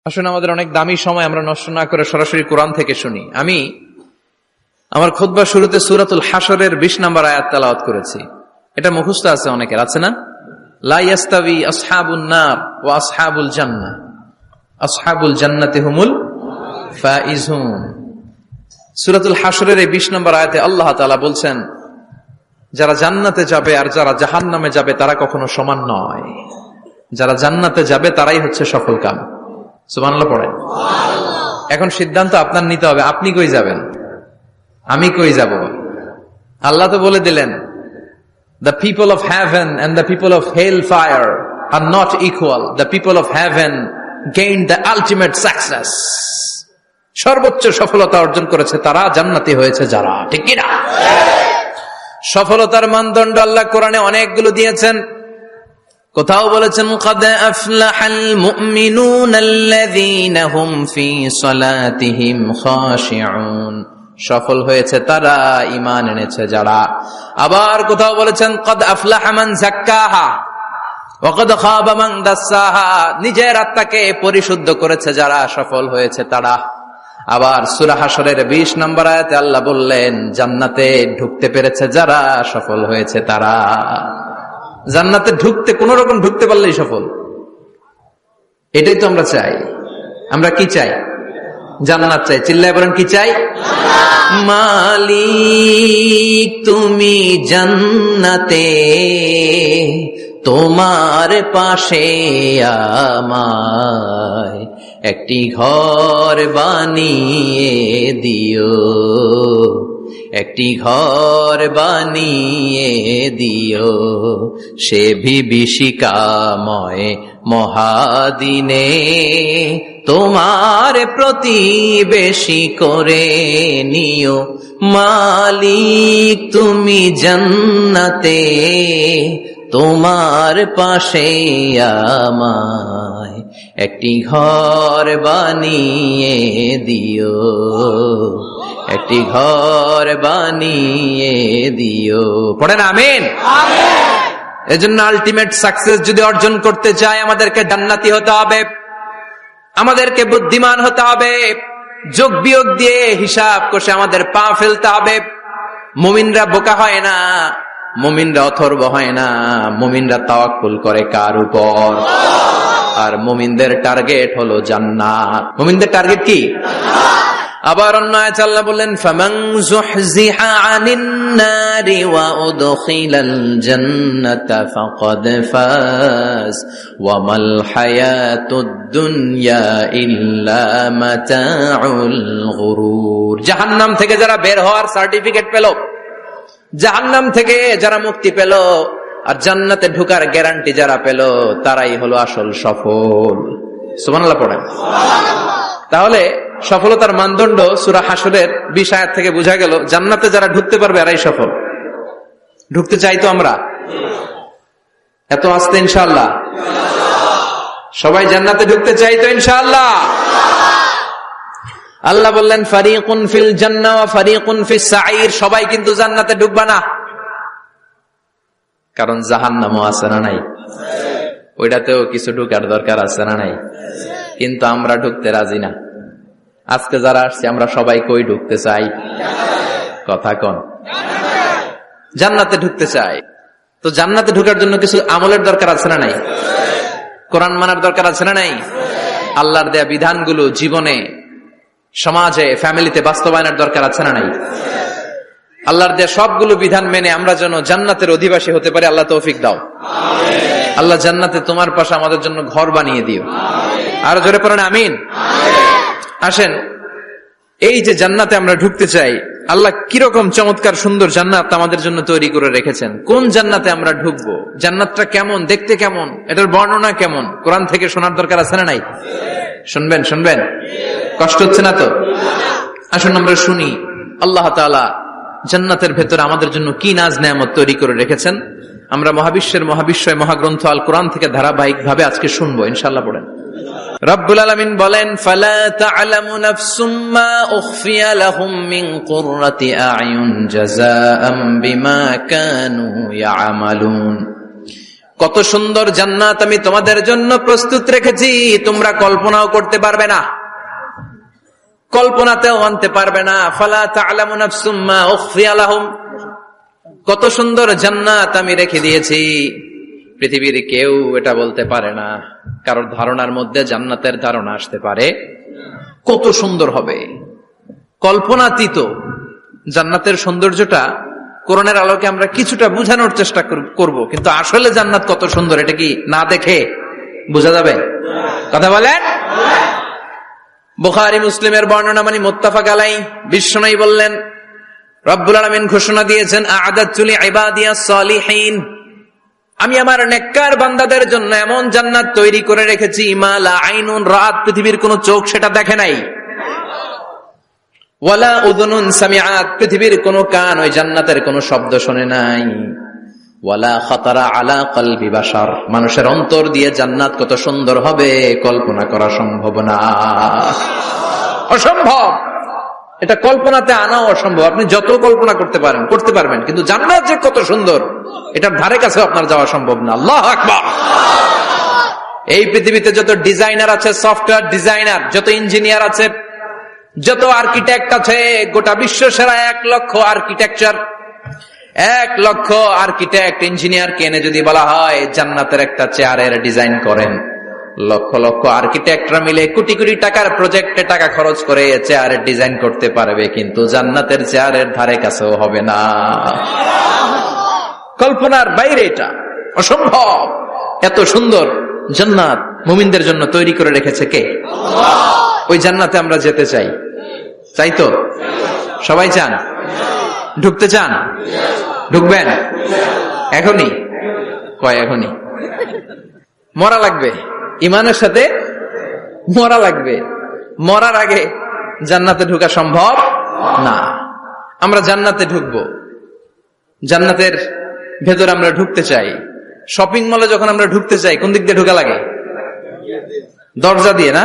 আসুন আমাদের অনেক দামি সময় আমরা নষ্ট না করে সরাসরি কোরআন থেকে শুনি। আমি আমার খুতবার শুরুতে সূরাতুল হাশরের 20 নম্বর আয়াত তেলাওয়াত করেছি। এটা মুখস্থ আছে অনেকের, আছে না? লা ইয়াস্তাবি আসহাবুন নার ওয়া আসহাবুল জান্নাহ, আসহাবুল জান্নাতি হুমুল ফাইজুন। সূরাতুল হাশরের এই 20 নম্বর আয়াতে আল্লাহ তাআলা বলছেন, যারা জান্নাতে যাবে আর যারা জাহান্নামে যাবে তারা কখনো সমান নয়। যারা জান্নাতে যাবে তারাই হচ্ছে সফলকাম। সুবহানাল্লাহ পড়েন। এখন সিদ্ধান্ত আপনার নিতে হবে, আপনি কই যাবেন, আমি কই যাব। আল্লাহ তো বলে দিলেন, the people of heaven and the people of hellfire are not equal. The people of heaven gained the ultimate success. সর্বোচ্চ সফলতা অর্জন করেছে তারা, জান্নাতি হয়েছে যারা। ঠিক কি না? সফলতার মানদণ্ড আল্লাহ কোরআনে অনেকগুলো দিয়েছেন। কোথাও বলেছেন قد أفلح المؤمنون الذين هم في صلاتهم خاشعون, সফল হয়েছে তারা, ঈমান এনেছে যারা। আবার কোথাও বলেছেন قد أفلح من زكاها وقد خاب من دساها, নিজের আত্মাকে পরিশুদ্ধ করেছে যারা, সফল হয়েছে তারা। আবার সূরা হাশরের 20 নম্বর আয়াতে আল্লাহ বললেন, জান্নাতে ঢুকতে পেরেছে যারা, সফল হয়েছে তারা। জান্নাতে ঢুকতে কোন রকম ঢুকতে পারলেই সফল। এটাই তো আমরা চাই। আমরা কি চাই? জান্নাত চাই। চিল্লায় বলেন কি চাই? মালিক তুমি জান্নাতে, তোমার পাশে আমায় একটি ঘর বানিয়ে দিও, একটি ঘর বানিয়ে দিও, সে বিভীষিকাময় মহাদিনে তোমার প্রতিবেশী করে নিও। মালিক তুমি জান্নাতে, তোমার পাশে আমায় একটি ঘর বানিয়ে দিও, একটি ঘর বানিয়ে দিও। পড়েন আমিন। এজন্য আলটিমেট সাকসেস যদি অর্জন করতে চাই, আমাদেরকে জান্নাতি হতে হবে, আমাদেরকে বুদ্ধিমান হতে হবে, যোগ বিয়োগ দিয়ে হিসাব কষে আমাদের পা ফেলতে হবে। মুমিনরা বোকা হয় না, মুমিনরা অথর্ব হয় না, মুমিনরা তাওয়াক্কুল করে কার উপর? আর মুমিনদের টার্গেট হলো জান্নাত। মুমিনদের টার্গেট কি? আবার অন্য আয়াতে আল্লাহ বললেন, ফামান যুহজিহা আনিন নারি ওয়া উদখিলাল জান্নাতা ফাকাদ ফাজ ওয়া মাল হায়াতুদ দুনিয়া ইল্লা মাতাউল গুরুর। জাহান্নাম থেকে যারা বের হওয়ার সার্টিফিকেট পেল, জাহান্নাম থেকে যারা মুক্তি পেল, আর জান্নাতে ঢোকার গ্যারান্টি যারা পেল, তারাই হলো আসল সফল। সুবহানাল্লাহ পড়েন। তাহলে সফলতার মানদণ্ড সূরা হাশরের 20 আয়াত থেকে বোঝা গেল, জান্নাতে যারা ঢুকতে পারবে এরাই সফল। ঢুকতে চাই তো আমরা? এত আস্তে ইনশাআল্লাহ সবাই জান্নাতে ঢুকতে চাই তো ইনশাআল্লাহ? আল্লাহ বললেন, ফারিকুন ফিল জান্নাহ ওয়া ফারিকুন ফিস সাঈর। সবাই কিন্তু জান্নাতে ঢুকবে না, কারণ জাহান্নামও আছে না নাই? ওইটাতেও কিছু ঢুকার দরকার আছে না নাই? কিন্তু আমরা ঢুকতে রাজি না। আজকে যারা আসছে আমরা সবাই কই ঢুকতে চাই? কথা কন। জান্নাতে ঢুকতে চাই। তো জান্নাতে ঢোকার জন্য কিছু আমলের দরকার আছে না নাই? কোরআন মানার দরকার আছে না নাই? আল্লাহর দেয়া বিধানগুলো জীবনে, সমাজে, ফ্যামিলিতে বাস্তবায়নের দরকার আছে না নাই? আল্লাহর দেয়া সবগুলো বিধান মেনে আমরা যেন জান্নাতের অধিবাসী হতে পারি, আল্লাহ তৌফিক দাও। আল্লাহ জান্নাতে তোমার পাশে আমাদের জন্য ঘর বানিয়ে দিও। আর জোরে পড়েন আমিন। আসেন, এই যে জান্নাতে আমরা ঢুকতে চাই, আল্লাহ কিরকম চমৎকার সুন্দর জান্নাত আমাদের জন্য তৈরি করে রেখেছেন। কোন জান্নাতে আমরা ঢুকবো, জান্নাতটা কেমন, দেখতে কেমন, এটার বর্ণনা কেমন, কোরআন থেকে শোনার দরকার আছে না নাই? শুনবেন, শুনবেন? কষ্ট হচ্ছে না তো? আসুন আমরা শুনি আল্লাহ তাআলা জান্নাতের ভেতরে আমাদের জন্য কি নাজ নেয়ামত তৈরি করে রেখেছেন। আমরা মহাবিশ্বের মহাবিশ্বয় মহাগ্রন্থ আল কোরআন থেকে ধারাবাহিক ভাবে আজকে শুনবো ইনশাআল্লাহ। পড়েন। রব্বুল আলামিন বলেন, ফালা তা'লামু নাফসুম মা উখফিয়া লাহুম মিন কুররাতি আ'য়ুন জাযাআম বিমা কানু ইয়া'মালুন। কত সুন্দর জান্নাত আমি তোমাদের জন্য প্রস্তুত রেখেছি, তোমরা কল্পনাও করতে পারবে না, কল্পনাতেও আনতে পারবে না। ফালা তা'লামু নাফসুম মা উখফিয়া লাহুম, কত সুন্দর জান্নাত আমি রেখে দিয়েছি, পৃথিবীর কেউ এটা বলতে পারে না। কারোর ধারণার মধ্যে জান্নাতের ধারণা আসতে পারে কত সুন্দর হবে, কল্পনাতীত। জান্নাতের সৌন্দর্যটা কোরআনের আলোকে আমরা কিছুটা বোঝানোর চেষ্টা করব, কিন্তু আসলে জান্নাত কত সুন্দর এটা কি না দেখে বোঝা যাবে? কথা বলেন। বুখারী মুসলিমের বর্ণনা মানে মুত্তাফাক আলাইহি, বিশ্বনবী বললেন, রব্বুল আলামিন ঘোষণা দিয়েছেন, আ'আদাতু লিইবাদিয়াস সালিহিন, আমি আমার নেককার বান্দাদের জন্য এমন জান্নাত তৈরি করে রেখেছি, মা লা আইনুন রাত, পৃথিবীর কোন চোখ সেটা দেখে নাই, ওয়ালা উযুনুন সামিআত, পৃথিবীর কোন কান ওই জান্নাতের কোন শব্দ শুনে নাই, ওয়ালা খাতারা আলা কলবি বাশার, মানুষের অন্তর দিয়ে জান্নাত কত সুন্দর হবে কল্পনা করা সম্ভব না, অসম্ভব। এটা কল্পনাতে আনাও অসম্ভব। আপনি যত কল্পনা করতে পারবেন, কিন্তু জান্নাত যে কত সুন্দর এটার ধারে কাছে আপনার যাওয়া সম্ভব না। আল্লাহু আকবার। এই পৃথিবীতে যত ডিজাইনার আছে, সফটওয়্যার ডিজাইনার, যত ইঞ্জিনিয়ার আছে, যত আর্কিটেক্ট আছে, গোটা বিশ্ব সেরা 1 লক্ষ আর্কিটেকচার, 1 লক্ষ আর্কিটেক্ট ইঞ্জিনিয়ারকে এনে যদি বলা হয় জান্নাতের একটা চেয়ারের ডিজাইন করেন, লক্ষ লক্ষ আর্কিটেক্টরা মিলে কোটি কোটি টাকার প্রজেক্টে টাকা খরচ করে চেয়ারের ডিজাইন করতে পারবে, কিন্তু জান্নাতের চেয়ারের ধারে কাছেও হবে না। কল্পনার বাইরে, এটা অসম্ভব। এত সুন্দর জান্নাত মুমিনদের জন্য তৈরি করে রেখেছে কে? ওই জান্নাতে আমরা যেতে চাই, চাই তো? সবাই চান? ঢুকতে চান? ঢুকবেন এখনই? কয় এখনই? মরা লাগবে, ইমানের সাথে মরা লাগবে। মরার আগে জান্নাতে ঢোকা সম্ভব না। আমরা জান্নাতে ঢুকবো, জান্নাতের ভেতর আমরা ঢুকতে চাই। শপিং মলে যখন আমরা ঢুকতে চাই, কোন দিক দিয়ে ঢোকা লাগে? দরজা দিয়ে না,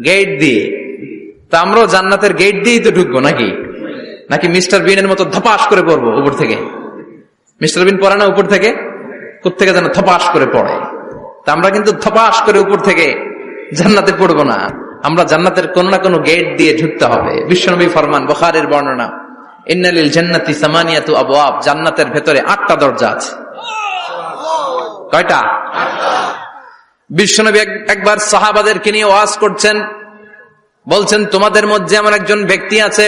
গেট দিয়ে। তা আমরাও জান্নাতের গেট দিয়েই তো ঢুকবো নাকি? নাকি মিস্টার বিনের মতো ধপাস করে পড়বো উপর থেকে? মিস্টার বিন পড়ে না উপর থেকে? কোত্থেকে যেন ধপাস করে পড়ে। তা আমরা কিন্তু ধপাস করে উপর থেকে জান্নাতে পড়বো না, আমরা জান্নাতের কোন না কোনো গেট দিয়ে ঢুকতে হবে। বিশ্বনবী ফরমান, বুখারীর বর্ণনা, ইন্নালিল জান্নাতি সামানিয়াতু আবওয়াব, জান্নাতের ভেতরে 8টা দরজা আছে। কয়টা? বিশ্বনবী একবার সাহাবাদেরকে নিয়ে ওয়াজ করছেন, বলছেন, তোমাদের মধ্যে এমন একজন ব্যক্তি আছে,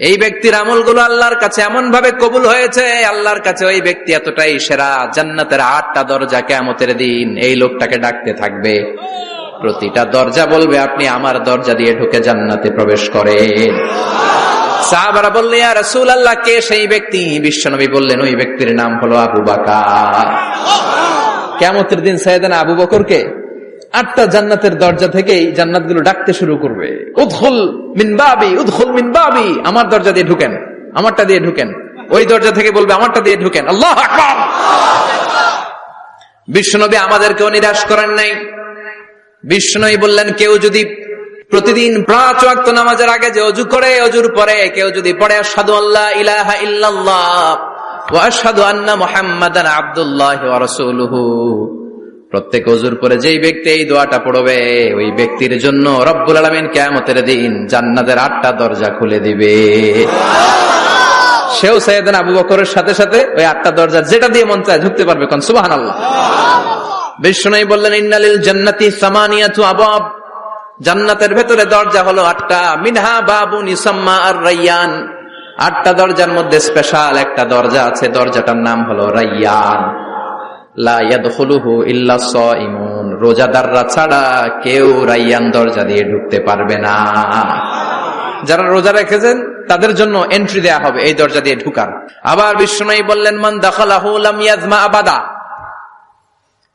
এই ব্যক্তির আমলগুলো আল্লাহর কাছে এমন ভাবে কবুল হয়েছে, আল্লাহর কাছে ওই ব্যক্তি এতটাই সেরা, জান্নাতের 8টা দরজা কিয়ামতের দিন এই লোকটাকে ডাকতে থাকবে। প্রতিটা দরজা বলবে, আপনি আমার দরজা দিয়ে ঢুকে জান্নাতে প্রবেশ করেন। সাহাবারা বললেন, ইয়া রাসূলুল্লাহ, কে সেই ব্যক্তি? বিশ্বনবী বললেন, ওই ব্যক্তির নাম হলো আবু বকর। কিয়ামতের দিন সাইয়েদনা আবু বকরকে 8টা জান্নাতের দরজা থেকেই জান্নাতগুলো ডাকতে শুরু করবে, উদখুল মিন বাবি, উদখুল মিন বাবি, আমার দরজা দিয়ে ঢুকেন, আমারটা দিয়ে ঢুকেন। ওই দরজা থেকে বলবে, আমারটা দিয়ে ঢুকেন। আল্লাহু আকবার। বিশ্বনবী আমাদেরকেও নিরাশ করেন নাই। বিশ্বনবী বললেন, কেউ যদি প্রতিদিন 5 ওয়াক্ত নামাজের আগে যে ওযু করে, ওযুর পরে কেউ যদি পড়ে আশহাদু আল্লা ইলাহা ইল্লাল্লাহ ওয়া আশহাদু আন্না মুহাম্মাদান আবদুল্লাহি ওয়া রাসূলুহু, প্রত্যেক ওযুর পরে যেই ব্যক্তি এই দোয়াটা পড়বে, ওই ব্যক্তির জন্য রব্বুল আলামিন কিয়ামতের দিন জান্নাতের 8টা দরজা খুলে দিবে। সেও সাইয়েদনা আবু বকরের সাথে সাথে ওই 8টা দরজা যেটা দিয়ে মন চায় ঢুকতে পারবে। কোন সুবহানাল্লাহ। বিশ্বনবী বললেন, ইন্নালিল জান্নাতি সামানিয়াতু আবওয়াব, জান্নাতের ভেতরে দরজা হলো 8টা, মিনহা বাবুন ইউসাম্মা আর-রায়্যান, 8টা দরজার মধ্যে স্পেশাল একটা দরজা আছে, দরজাটার নাম হলো রায়্যান। লা ইয়াদখুলুহু ইল্লা সাইমুন, রোজাদাররা ছাড়া কেউ রায়্যান দরজা দিয়ে ঢুকতে পারবে না। যারা রোজা রেখেছেন তাদের জন্য এন্ট্রি দেয়া হবে এই দরজা দিয়ে ঢুকার। আবার বিশ্বনবী বললেন, মান দাখালাহু লাম ইয়াজমা আবাদা,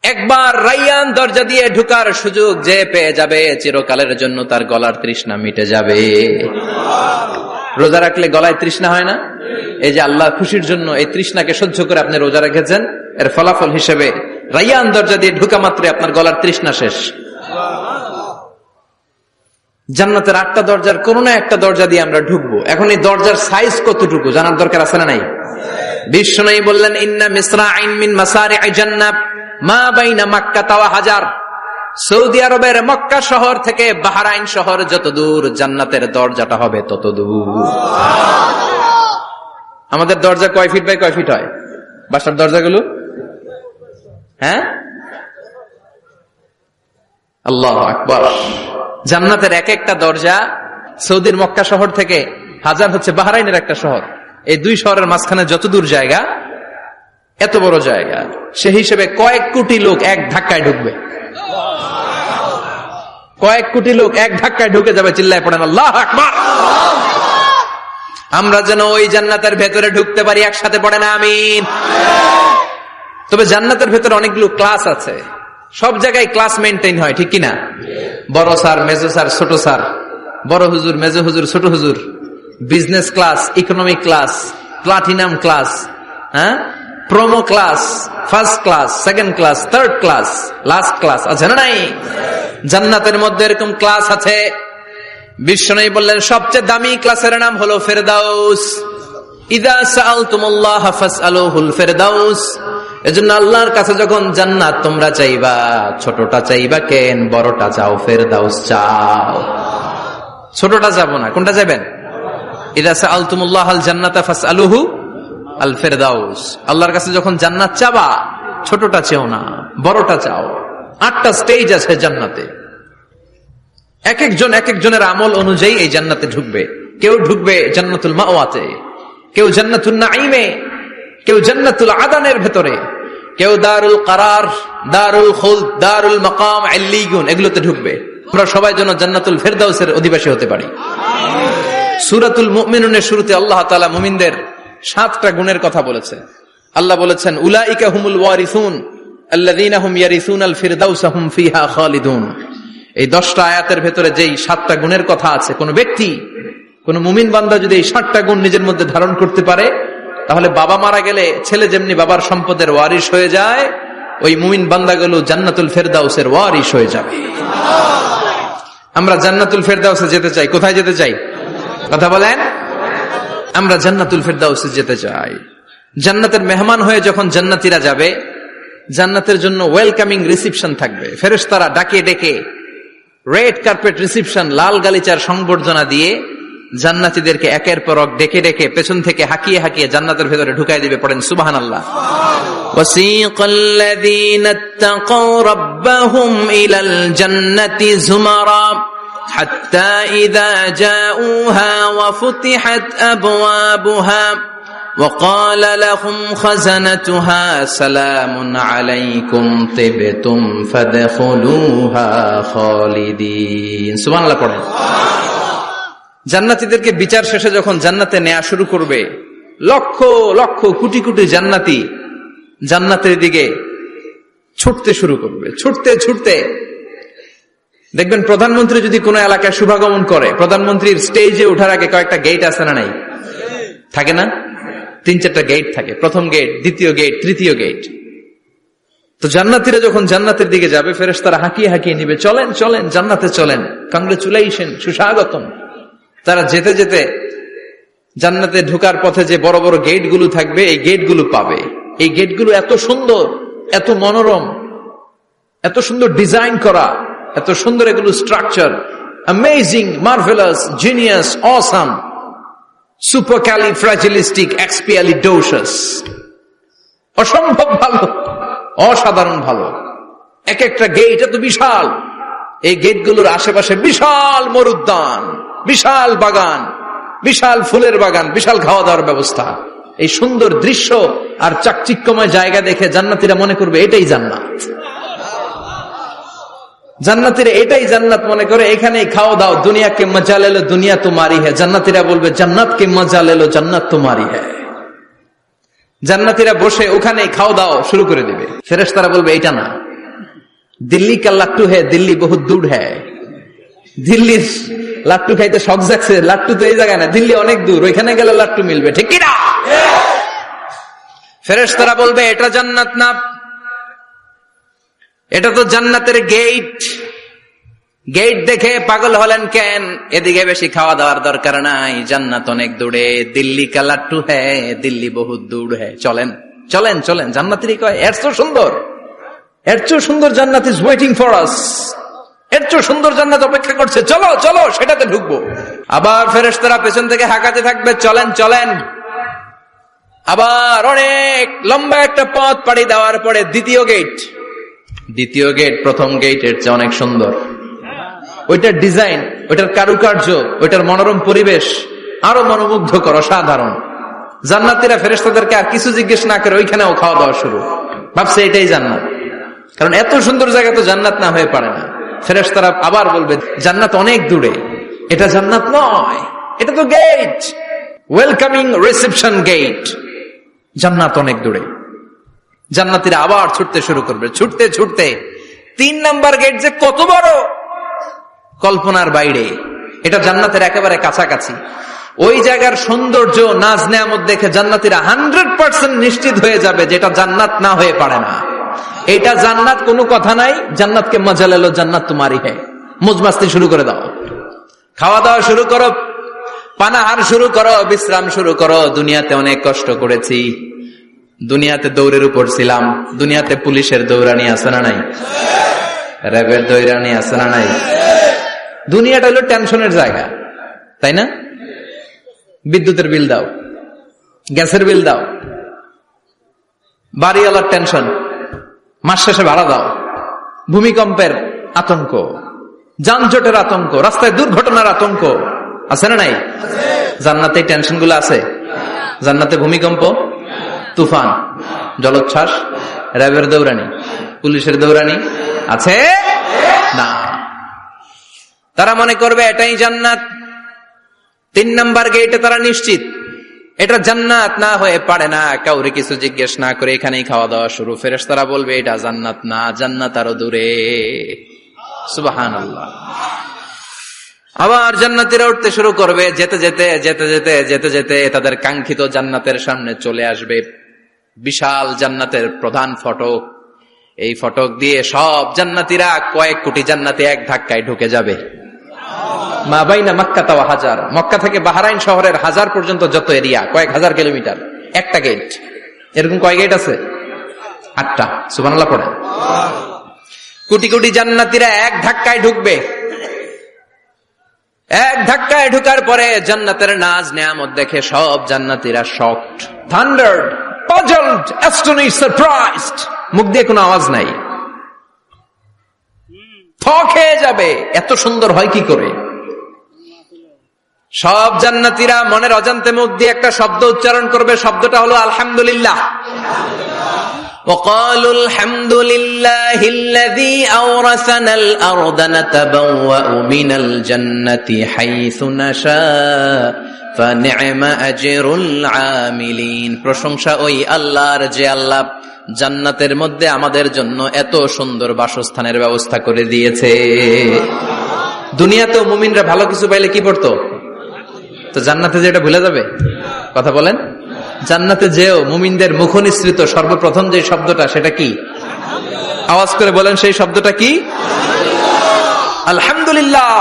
একবার রায়্যান দরজা দিয়ে ঢুকার সুযোগ যে পেয়ে যাবে, চিরকালের জন্য তার গলার তৃষ্ণা মিটে যাবে। রোজা রাখলে গলায় তৃষ্ণা হয় না? এই যে আল্লাহ খুশির জন্য এই তৃষ্ণাকে সহ্য করে আপনি রোজা রেখেছেন, এর ফলাফল হিসেবে রায়্যান দরজা দিয়ে ঢুকা মাত্রই আপনার গলার তৃষ্ণা শেষ। জান্নাতের 8টা দরজার কোন না একটা দরজা দিয়ে আমরা ঢুকবো। এখন এই দরজার সাইজ কতটুকু জানার দরকার আছে না নাই? বিষ্ণু বললেন ইন্না মিসরাইন মিন মাসারি'i জান্নাহ মা বাইনা মাক্কা ওয়া হাজার। সৌদি আরবের মক্কা শহর থেকে বাহরাইন শহর যত দূর, জান্নাতের দরজাটা হবে তত দূর। আমাদের দরজা কয় ফিট বাই কয় ফিট হয় বাসার দরজাগুলো? হ্যাঁ, আল্লাহু আকবার। জান্নাতের এক একটা দরজা সৌদির মক্কা শহর থেকে হাজার হচ্ছে বাহরাইনের একটা শহর। এই দুই শহরের মাঝখানে যত দূর জায়গা, এত বড় জায়গা, সে হিসেবে কয়েক কোটি লোক এক ধাক্কায় ঢুকবে। কয়েক কোটি লোক এক ধাক্কায় ঢুকে যাবে। চিল্লায় পড়েন আল্লাহু আকবার। আমরা যেন ওই জান্নাতের ভেতরে ঢুকতে পারি, একসাথে পড়েন আমিন। তবে জান্নাতের ভেতরে অনেকগুলো ক্লাস আছে, সব জায়গায় ক্লাস মেনটেন হয়, ঠিক কিনা? বড় স্যার, মেজো স্যার, ছোট স্যার, বড় হুজুর, মেজো হুজুর, ছোট হুজুর, business class, economic class, platinum class, হ্যাঁ, promo class, first class, second class, third class, last class আছে না নাই? জান্নাতের মধ্যে এরকম ক্লাস আছে। বিষ্ণু বললেন সবচেয়ে দামি ক্লাসের নাম হলো ফেরদাউস। ইযা সাআলতুমুল্লাহ ফাসআলুহুল ফেরদাউস। এজন্য আল্লাহর কাছে যখন জান্নাত তোমরা চাইবা, ছোটটা চাইবা কেন, বড়টা চাও, ফেরদাউস চাও। ছোটটা যাবো না, কোনটা যাবেন? ইযা সাআলতুমুল্লাহাল জান্নাতা ফাসআলুহু আল ফেরদাউস। আল্লাহর কাছে যখন জান্নাত চাবা, ছোটটা চেও না, বড়টা চাও। 8টা স্টেজ আছে জান্নাতে। এক একজনের আমল অনুযায়ী এই জান্নাতে ঢুকবে। কেউ ঢুকবে জান্নাতুল মাওয়াতে, কেউ জান্নাতুল নাঈমে, কেউ জান্নাতুল আদানের ভেতরে, কেউ দারুল কারার, দারুল খুলদ, দারুল মাকাম, আল্লিগুন, এগুলোতে ঢুকবে। আমরা সবাই যেন জান্নাতুল ফেরদাউসের অধিবাসী হতে পারি। সূরাতুল মুমিনুনের শুরুতে আল্লাহ তাআলা মুমিনদের 7টা গুণের কথা বলেছে। আল্লাহ বলেছেন উলাইকা হুমুল ওয়ারিসুন আল্লাযীনা হুম ইয়ারিসুনাল ফিরদাউসা হুম ফিহা খালিদুন। এই 10টা আয়াতের ভেতরে যেই 7টা গুণের কথা আছে, কোন ব্যক্তি, কোন মুমিন বান্দা যদি এই 7টা গুণ নিজের মধ্যে ধারণ করতে পারে, তাহলে বাবা মারা গেলে ছেলে যেমনি বাবার সম্পদের ওয়ারিশ হয়ে যায়, ওই মুমিন বান্দাগুলো জান্নাতুল ফেরদাউসের ওয়ারিশ হয়ে যাবে। আমরা জান্নাতুল ফেরদাউসে যেতে চাই। কোথায় যেতে চাই? কথা বলেন। আমরা জান্নাতুল ফেরদাউসে যেতে চাই। জান্নাতের মেহমান হয়ে যখন জান্নাতীরা যাবে, জান্নাতের জন্য ওয়েলকামিং রিসিপশন থাকবে। ফেরেশতারা ডাকে ডেকে রেড কার্পেট রিসিপশন, লাল গালিচার সংবর্ধনা দিয়ে জান্নাতীদেরকে একের পর এক ডেকে ডেকে পেছন থেকে হাকিয়ে হাকিয়ে জান্নাতের ভেতরে ঢুকাই দিবে। পড়েন সুবহানাল্লাহ। ওয়াসিকাল্লাযীনা ইত্তাকাউ রাব্বাহুম ইলাল জান্নাতি যুমারা হাত্তা ইযা জাউহা ওয়া ফুতিহাত আবওয়াবুহা وقال لهم خزنتها سلام عليكم طبتم فادخلوها خالدين। সুবহানাল্লাহ পড়েন। জান্নাতীদেরকে বিচার শেষে যখন জান্নাতে নেওয়া শুরু করবে, লক্ষ লক্ষ কোটি কোটি জান্নাতি জান্নাতের দিকে ছুটতে শুরু করবে। ছুটতে ছুটতে দেখবেন প্রধানমন্ত্রী যদি কোনো এলাকায় শুভাগমন করে, প্রধানমন্ত্রীর স্টেজে ওঠার আগে কয়েকটা গেট আছে না নাই? থাকে না? 3-4টা গেট থাকে। প্রথম গেট, দ্বিতীয় গেট, তৃতীয় গেট। তো জান্নাতীরা যখন জান্নাতের দিকে যাবে, ফেরেশতারা হাঁকিয়ে হাঁকিয়ে নিবে, চলেন চলেন জান্নাতে চলেন, কংগ্রেচুলেশন, সুস্বাগতম। তারা যেতে যেতে জান্নাতে ঢোকার পথে যে বড় বড় গেটগুলো থাকবে, এই গেটগুলো পাবে। এই গেটগুলো এত সুন্দর, এত মনোরম, এত সুন্দর ডিজাইন করা, এত সুন্দর এগুলো structure, amazing, marvellous, genius, awesome, supercalifragilisticexpialidocious, অসম্ভব ভালো, অসাধারণ ভালো। এক একটা গেট এত বিশাল। এই গেটগুলোর আশেপাশে বিশাল মরুদ্যান, বিশাল বাগান, বিশাল ফুলের বাগান, বিশাল খাওয়া দাওয়ার ব্যবস্থা। এই সুন্দর দৃশ্য আর চাকচিক্যময় জায়গা দেখে জান্নাতীরা মনে করবে এটাই জান্নাত। জান্নাতীরা এটাই জান্নাত মনে করে, এখানেই খাওয়া দাও। দুনিয়া কে মজা লে লো, দুনিয়া তোমারি হ্যায়। জান্নাতীরা বলবে জান্নাত কে মজা লে লো, জান্নাত তোমারি হ্যায়। জান্নাতীরা বসে ওখানেই খাওয়া দাও শুরু করে দিবে। ফেরেশতারা বলবে এটা না, দিল্লি কা লাট্টু হ্যায়, দিল্লি বহুত দূর হ্যায়। দিল্লির লাট্টু খাইতে শখ জাগছে, লাট্টু তো এই জায়গায় না, দিল্লি অনেক দূর, ওইখানে গেলে লাট্টু মিলবে, ঠিক কিনা? ফেরেশতারা বলবে এটা জান্নাত না, এটা তো জান্নাতের গেট। গেট দেখে পাগল হলেন কেন? এদিকে বেশি খাওয়া দাওয়ার দরকার নাই, জান্নাত অনেক দূরে। দিল্লি কা লাট্টু হ্যায়, দিল্লি বহুত দূর হ্যায়, চলেন চলেন চলেন। জান্নাতিরই কয় এর চেয়ে সুন্দর, এর চেয়ে সুন্দর জান্নাত ইজ ওয়েটিং ফর আস, এর চেয়ে সুন্দর জান্নাত অপেক্ষা করছে, চলো চলো সেটাতে ঢুকবো। আবার ফেরেশতারা পেছন থেকে হাঁকাতে থাকবে, চলেন চলেন। আবার অনেক লম্বা একটা পথ পাড়ি দেওয়ার পরে দ্বিতীয় গেট প্রথম গেটের চেয়ে অনেক সুন্দর। ওইটার ডিজাইন, ওইটার কারুকার্য, ওইটার মনোরম পরিবেশ আরো মনোমুগ্ধকর, অসাধারণ। জান্নাতীরা ফেরেশতাদেরকে আর কিছু জিজ্ঞেস না করে ওইখানেও খাওয়া দাওয়া শুরু, ভাবছে এটাই জান্নাত। কারণ এত সুন্দর জায়গা তো জান্নাত না হয়ে পারে না। ফেরেশতারা আবার বলবে জান্নাত অনেক দূরে, এটা জান্নাত নয়, এটা তো গেট, ওয়েলকামিং রিসেপশন গেট, জান্নাত অনেক দূরে। জান্নাতীরা আবার ছুটতে শুরু করবে, ছুটতে ছুটতে 3 নাম্বার গেট যে কত বড়, কল্পনার বাইরে। এটা জান্নাতের একেবারে কাছাকাছি। ওই জায়গার সৌন্দর্য, নাজ নেয়ামত দেখে জান্নাতীরা 100% নিশ্চিত হয়ে যাবে যে এটা জান্নাত না হয়ে পারে না, এটা জান্নাত, কোনো কথা নাই। জান্নাতকে মজা লেলো, জান্নাত তোমারই হ্যায়। মজমাস্তি শুরু করে দাও, খাওয়া দাওয়া শুরু করো, পানাহার শুরু করো, বিশ্রাম শুরু করো। দুনিয়াতে অনেক কষ্ট করেছি, দুনিয়াতে দৌড়ের উপর ছিলাম, দুনিয়াতে পুলিশের দৌড়ানি আছে না নাই, র্যাবের দৌড়ানি আছে না নাই। দুনিয়াটা হলো টেনশনের জায়গা, তাই না? বিদ্যুতের বিল দাও, গ্যাসের বিল দাও, বাড়িওয়ালার টেনশন, মাস শেষে ভাড়া দাও, ভূমিকম্পের আতঙ্ক, যানজটের আতঙ্ক, রাস্তায় দুর্ঘটনার আতঙ্ক আছে না নাই? জান্নাতে টেনশন গুলো আছে? জান্নাতে ভূমিকম্প, তুফান, জলোচ্ছ্বাস, র্যাবের দৌড়ানি, পুলিশের দৌড়ানি আছে না। তারা মনে করবে এটাই জান্নাত। 3 নাম্বার গেটে তারা নিশ্চিত এটা জান্নাত না হয়ে পারে না। কাউরে কিছু জিজ্ঞেস না করে এখানেই খাওয়া দাওয়া শুরু। ফেরেশতারা বলবে এটা জান্নাত না, জান্নাত আরো দূরে। সুবহানাল্লাহ। আবার জান্নাতীরা উঠতে শুরু করবে, যেতে যেতে যেতে যেতে যেতে যেতে তাদের কাঙ্ক্ষিত জান্নাতের সামনে চলে আসবে। বিশাল জান্নাতের প্রধান ফটক, এই ফটক দিয়ে সব জান্নাতীরা, কয়েক কোটি জান্নাতি এক ধাক্কায় ঢুকে যাবে। মা বাইনা মক্কা ওয়া হাজার, মক্কা থেকে বাহরাইন শহরের হাজার পর্যন্ত যত এরিয়া, কয়েক হাজার কিলোমিটার, একটা গেট। এরকম কয় গেট আছে? 8টা। সুবহানাল্লাহ পড়েন। কোটি কোটি জান্নাতীরা এক ধাক্কায় ঢুকবে। এক ধাক্কায় ঢুকার পরে জান্নাতের নাজ নেয়ামত দেখে সব জান্নাতীরা শকড, থান্ডার্ড, পাজলড, অ্যাস্টনিশড, সারপ্রাইজড। মুখ দিয়ে কোনো আওয়াজ নাই, থক হয়ে যাবে, এত সুন্দর হয় কি করে। সব জান্নাতীরা মনের অজান্তে মুখ দিয়ে একটা শব্দ উচ্চারণ করবে, শব্দটা হলো আলহামদুলিল্লাহ। وقالوا الحمد لله الذي أورثنا الأرض نتبوأ من الجنة حيث نشاء فنعم أجر العاملين। প্রশংসা ওই আল্লাহর যে আল্লাহ জান্নাতের মধ্যে আমাদের জন্য এত সুন্দর বাসস্থানের ব্যবস্থা করে দিয়েছে। দুনিয়াতেও মুমিনরা ভালো কিছু পাইলে কি পড়তো? তো জান্নাতে যেটা ভুলে যাবে? কথা বলেন। জান্নাতে যেও মুমিনদের মুখ নিঃসৃত সর্বপ্রথম যে শব্দটা, সেটা কি? আওয়াজ করে বলেন, সেই শব্দটা কি? আলহামদুলিল্লাহ।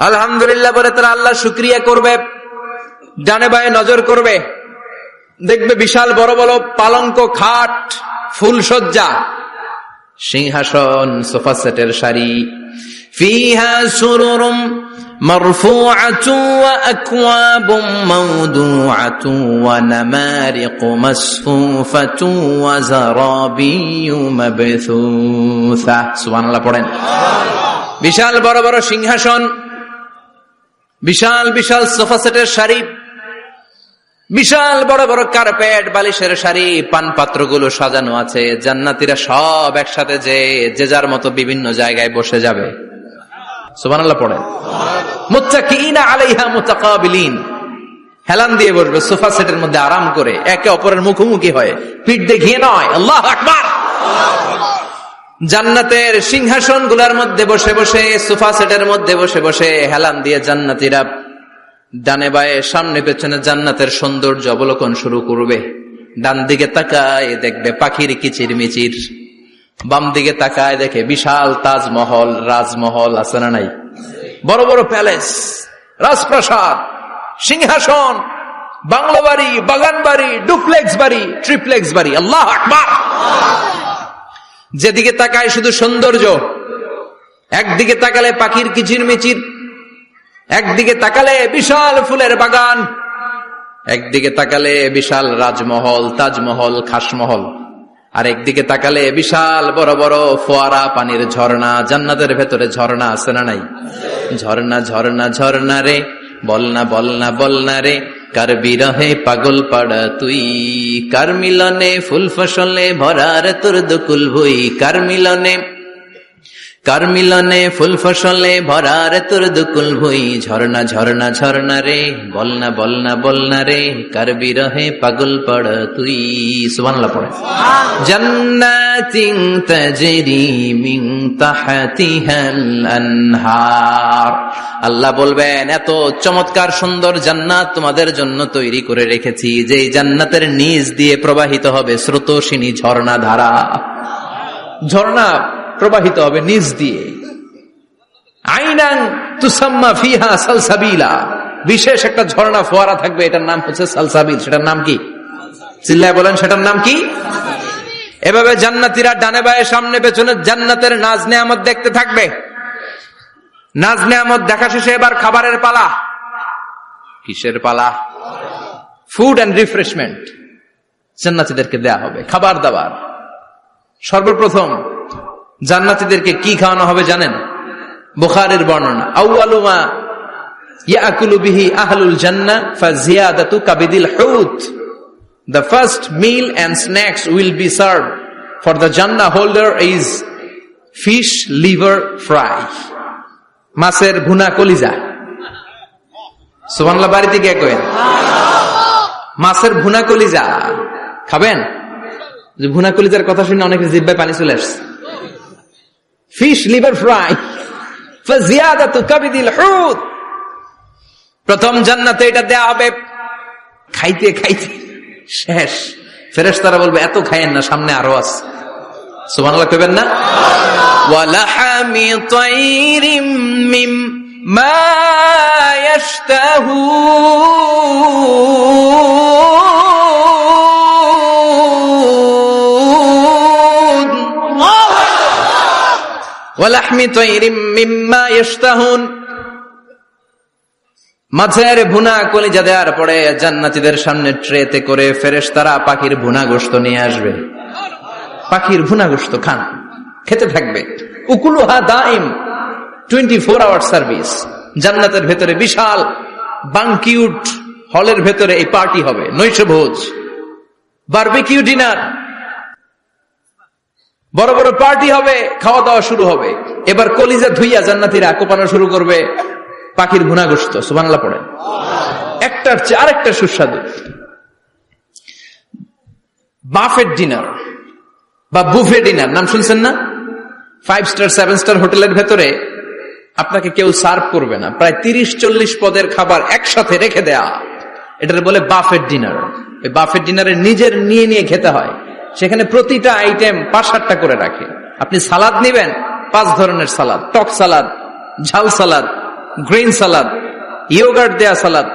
আলহামদুলিল্লাহ বলে তারা আল্লাহ শুকরিয়া করবে, ডানে বায়ে নজর করবে, দেখবে বিশাল বড় বড় পালঙ্ক, খাট, ফুলসজ্জা, সিংহাসন, সোফা সেটের সারি, ফিহা সুরুরুম মারফুআতুন ওয়া আকওয়াবুম মাওদুআতুন ওয়া নামারিকু মাসফুফাতুন ওয়া যারাবিয়্যু মাবথুসা। সুবহানাল্লাহ পড়েন। বিশাল বড় বড় সিংহাসন, বিশাল বিশাল সোফা সেটের সারি, বিশাল বড় বড় কার্পেট, বালিশের সারি, পানপাত্রগুলো সাজানো আছে। জান্নাতীরা সব একসাথে যে যার মতো বিভিন্ন জায়গায় বসে যাবে। সুবহানাল্লাহ পড়েন। মুত্তাকিইনা আলাইহা মুতাকাবিলিন, হেলান দিয়ে বসবে সোফা সেটের মধ্যে আরাম করে, একে অপরের মুখোমুখি হয়ে, পিঠ দেখিয়ে নয়। আল্লাহু আকবার। জান্নাতের সিংহাসন গুলার মধ্যে বসে বসে, সোফা সেটের মধ্যে বসে বসে হেলান দিয়ে জান্নাতীরা ডানে বায়ে সামনে পেছনে জান্নাতের সৌন্দর্য অবলোকন শুরু করবে। ডান দিকে তাকায় দেখবে পাখির কিচির মিচির, বাম দিকে তাকায় দেখে বিশাল তাজমহল, রাজমহল আছে না নাই? বড় বড় প্যালেস, রাজপ্রাসাদ, সিংহাসন, বাংলো বাড়ি, বাগান বাড়ি, ডুপ্লেক্স বাড়ি, ট্রিপ্লেক্স বাড়ি। আল্লাহ আকবার। যেদিকে তাকায় শুধু সৌন্দর্য। একদিকে তাকালে পাখির কিচিরমিচির, একদিকে তাকালে বিশাল ফুলের বাগান, একদিকে তাকালে বিশাল রাজমহল, তাজমহল, খাসমহল, আর একদিকে তাকালে বিশাল বড় বড় ফোয়ারা, পানির ঝর্ণা। জান্নাতের ভেতরে ঝর্ণা আছে না নাই? ঝর্ণা ঝর্ণা ঝর্ণা রে, বলনা বলনা বলনা রে, কার বিরহে পাগল পাড়া তুই, কার মিলনে ফুল ফসলে ভরার তোর দুকুল ভুই, কার মিলনে ফুল ফসলে ভরার তোর দুকুল ভুই। ঝর্ণা ঝর্ণা ঝর্ণা রে, বলনা বলনা বলনা রে, কার বিরহে পাগল পাড়া তুই। সুবহানাল্লাহ পড়ে। জান্নাতিন তাজরি মিন তাহতিহাল আনহার। আল্লাহ বলবেন, এত চমৎকার সুন্দর জান্নাত তোমাদের জন্য তৈরি করে রেখেছি, যে জান্নাতের নিচ দিয়ে প্রবাহিত হবে স্রোতস্বিনী ঝর্ণা ধারা। ঝর্ণা প্রবাহিত হবে নিচ দিয়ে। আইনান তুসাম্মা ফিহা সালসাবিলা, বিশেষ একটা ঝর্ণা ফোয়ারা থাকবে, এটার নাম হচ্ছে সালসাবিল। সেটার নাম কি? চিল্লায় বলেন, সেটার নাম কি? এভাবে জান্নাতীরা ডানে বায়ে সামনে পেছনে জান্নাতের নাজ নেয়ামত দেখতে থাকবে। নাজ নেয়ামত দেখা শেষে এবার খাবারের পালা। কিসের পালা? ফুড এন্ড রিফ্রেশমেন্ট জান্নাতীদেরকে দেয়া হবে, খাবার দাবার। সর্বপ্রথম জান্নাতীদেরকে কি খাওয়ানো হবে জানেন? বুখারীর বর্ণনা, আউয়ালু মা ইয়াকুলু বিহি আহলুল জান্নাহ ফাজিয়াদাতু কাবিদিল হুত। The first meal and snacks will be served for the Jannah holder is fish liver fry, মাছের ভুনা কলিজা। সুবহানাল্লাহ, বাড়িতে গিয়ে কইন মাছের ভুনা কলিজা খাবেন। যে ভুনা কলিজার কথা শুনে অনেকের জিহ্বায় পানি চলে আসছে। ফিশ লিভার ফ্রাই ফাজিয়াদাতু কাবিদিল হুত। প্রথম জান্নাতে এটা দেয়া হবে। খাইতে খাইতে শেষ। ফেরেশতারা বলবে, এত খায়েন না, সামনে আরো আছে। সুবহানাল্লাহ কইবেন না? ওয়ালাহামি তাইরিম মিম্মা ইয়াশতাহুন, ওয়ালাহমি তাইরিম মিম্মা ইয়াশতাহুন। মাছের ভুনা কলিজা দেওয়ার পরে জান্নাতীদের সামনে ট্রেতে করে ফেরেশতারা পাখির ভুনা গোশত নিয়ে আসবে। পাখির ভুনা গোশত খান, খেতে থাকবে। উকুলুহা দাইম, 24 আওয়ার সার্ভিস। জান্নাতের ভেতরে বিশাল বানকিউট হলের ভেতরে এই পার্টি হবে, নৈশভোজ, বারবিকিউ ডিনার, বড় বড় পার্টি হবে, খাওয়া দাওয়া শুরু হবে। এবার কলিজা ধুইয়া জান্নাতীরা কোপানো শুরু করবে পাখির ভুনা গোশত। সুবহানাল্লাহ পড়েন। একটার চেয়ে আরেকটা সুস্বাদু। বাফেট ডিনার বা বুফে ডিনার নাম শুনছেন না? 5 স্টার 7 স্টার হোটেলের ভেতরে আপনাকে কেউ সার্ভ করবে না, প্রায় 30-40 পদের খাবার একসাথে রেখে দেয়া, এটার বলে বাফেট ডিনার। এই বাফেট ডিনারে নিজের নিয়ে নিয়ে খেতে হয়। সেখানে প্রতিটা আইটেম 5-7টা করে রাখে। আপনি সালাদ নিবেন, 5 ধরনের সালাদ, টক সালাদ, ঝাল সালাদ, গ্রিন সালাদ, ইয়োগার্ট দেয়া সালাদ,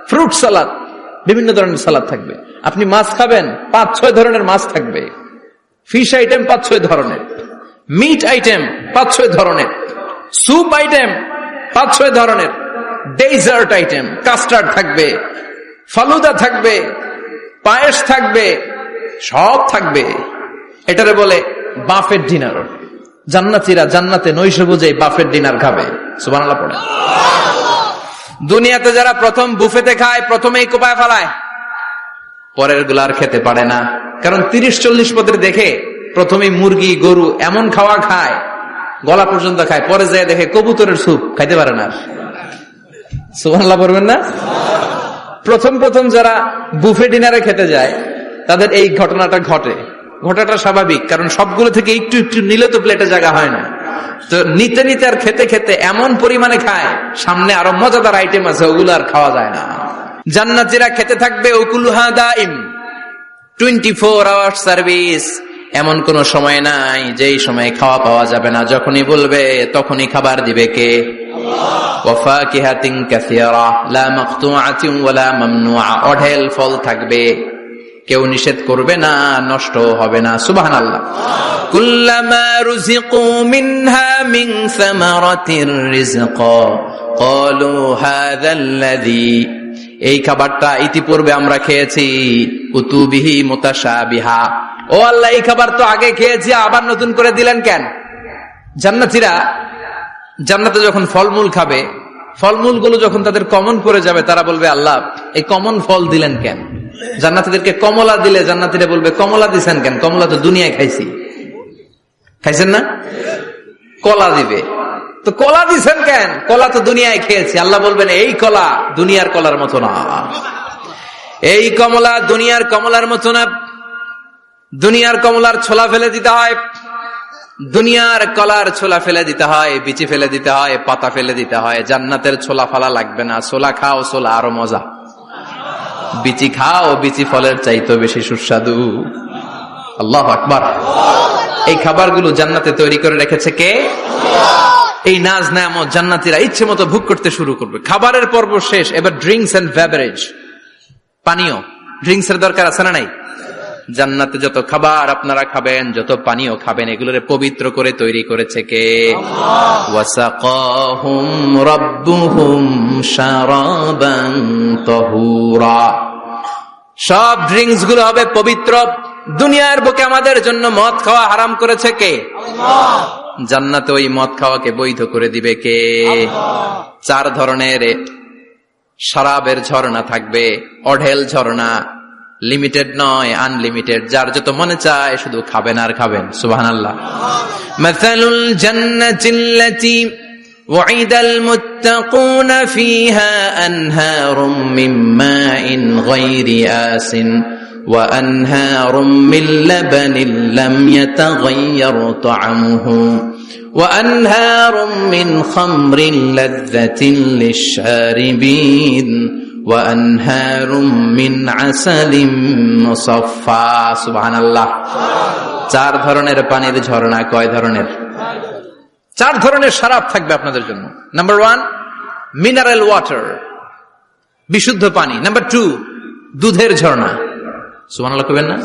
ফ্রুট সালাদ, বিভিন্ন ধরনের সালাদ থাকবে। আপনি মাছ খাবেন, 5-6 ধরনের মাছ থাকবে। ফিশ আইটেম 5-6 ধরনের, মিট আইটেম 5-6 ধরনের, স্যুপ আইটেম 5-6 ধরনের, ডেজার্ট আইটেম, কাস্টার্ড থাকবে, ফালুদা থাকবে, পায়েস থাকবে, সব থাকবে। এটারে বলে বাফেট ডিনার। জান্নাতীরা জান্নাতে নৈশভোজে বাফেট ডিনার খাবে। সুবহানাল্লাহ পড়ে। দুনিয়াতে যারা প্রথম বুফেতে খায়, প্রথমেই কোপায় ফেলায়, পরের গুলার খেতে পারে না। কারণ 30-40 পদের দেখে প্রথমেই মুরগি, গরু এমন খাওয়া খায়, গলা পর্যন্ত খায়, পরে যায় দেখে কবুতরের স্যুপ, খাইতে পারে না। সুবহানাল্লাহ পড়বেন না? প্রথম প্রথম যারা বুফে ডিনারে খেতে যায় তাদের এই ঘটনাটা ঘটে। ঘটাটা স্বাভাবিক, কারণ সবগুলো থেকে একটু একটু নিলে তো প্লেটে জায়গা হয় না। তো নিতে নিতে আর খেতে খেতে এমন পরিমাণে খায়, সামনে আরো মজাদার আইটেম আছে, ওগুলো আর খাওয়া যায় না। জান্নাতীরা খেতে থাকবে উকুলুহা দাইম, 24 আওয়ার সার্ভিস। এমন কোন সময় নাই যেই সময় খাওয়া পাওয়া যাবে না, যখনই বলবে তখনই খাবার দিবে কে? ওয়াফাকিহাতিন কাসীরা লা মাকতুআতিন ওয়ালা মামনুআ, অঢেল ফল থাকবে, কেউ নিষেধ করবে না, নষ্ট হবে না। সুবহানাল্লাহ। কুল্লামা রুজিকু মিনহা মিন সামারাতির রিজকা ক্বালু হাযাল্লাযী, এই খাবারটা ইতিপূর্বে আমরা খেয়েছি, কুতুবিহি মুতাশাবিহা, ও আল্লাহ এই খাবার তো আগে খেয়েছি, আবার নতুন করে দিলেন কেন? জান্নাতীরা জান্নাতে যখন ফলমূল খাবে, ফলমূলগুলো যখন তাদের কমন পড়ে যাবে, তারা বলবে আল্লাহ এই কমন ফল দিলেন কেন? জান্নাতীদেরকে কমলা দিলে জান্নাতীরা বলবে কমলা দিছেন কেন? কমলা তো দুনিয়ায় খাইছি। খাইছেন না? কলা দিবে, তো কলা দিছেন কেন? কলা তো দুনিয়ায় খেয়েছি। আল্লাহ বলবেন এই কলা দুনিয়ার কলার মতো না, এই কমলা দুনিয়ার কমলার মতো না। দুনিয়ার কমলার ছোলা ফেলে দিতে হয়, দুনিয়ার কলার ছোলা ফেলে দিতে হয়, বিচি ফেলে দিতে হয়, পাতা ফেলে দিতে হয়। জান্নাতের ছোলা ফালা লাগবে না, ছোলা খাও, ছোলা আরো মজা। বিচি খাও, বিচি ফলের চাইতে বেশি সুস্বাদু। আল্লাহু আকবার। এই খাবারগুলো জান্নাতে তৈরি করে রেখেছে কে? এই নাজ নেয়ামত জান্নাতীরা ইচ্ছে মতো ভোগ করতে শুরু করবে। খাবারের পর্ব শেষ, এবার ড্রিঙ্কস এন্ড বেভারেজ, পানীয়। ড্রিঙ্কস এর দরকার আছে না নাই? জান্নাতে যত খাবার আপনারা খাবেন, যত পানীয় খাবেন, এগুলোরে পবিত্র করে তৈরি করেছে কে? ওয়াসাকাহুম রাব্বুহুম শারাবান তাহুরা, সব ড্রিঙ্কস গুলো হবে পবিত্র। দুনিয়ার বুকে আমাদের জন্য মদ খাওয়া হারাম করেছে কে? আল্লাহ। জান্নাতে ওই মদ খাওয়াকে বৈধ করে দিবে কে? আল্লাহ। 4 ধরনের শরাবের ঝর্ণা থাকবে, অঢেল ঝর্ণা, লিমিটেড নয়, আনলিমিটেড। যার যত মনে চায় শুধু খাবেন আর খাবেন। সুবহানাল্লাহ। মাসালুল জান্নাতিল্লাতী ওয়াইদাল মুত্তাকুনা ফিহা আনহারুম মিন মাইন গায়রি আসিন ওয়া আনহারুম মিন লাবানিন লাম ইয়াতাগায়্যার তা'আমুহু ওয়া আনহারুম মিন খামরিন লাযযাতিন লিশ-শারিবিন وأنهار من عسل مصفى سبحان الله 4 ধরনের পানির ঝর্ণা। কয় ধরনের? 4 ধরনের শরাব থাকবে আপনাদের জন্য। নাম্বার 1 মিনারেল ওয়াটার, বিশুদ্ধ পানি। নাম্বার 2 দুধের ঝর্ণা, সুবহানাল্লাহ কইবেন না?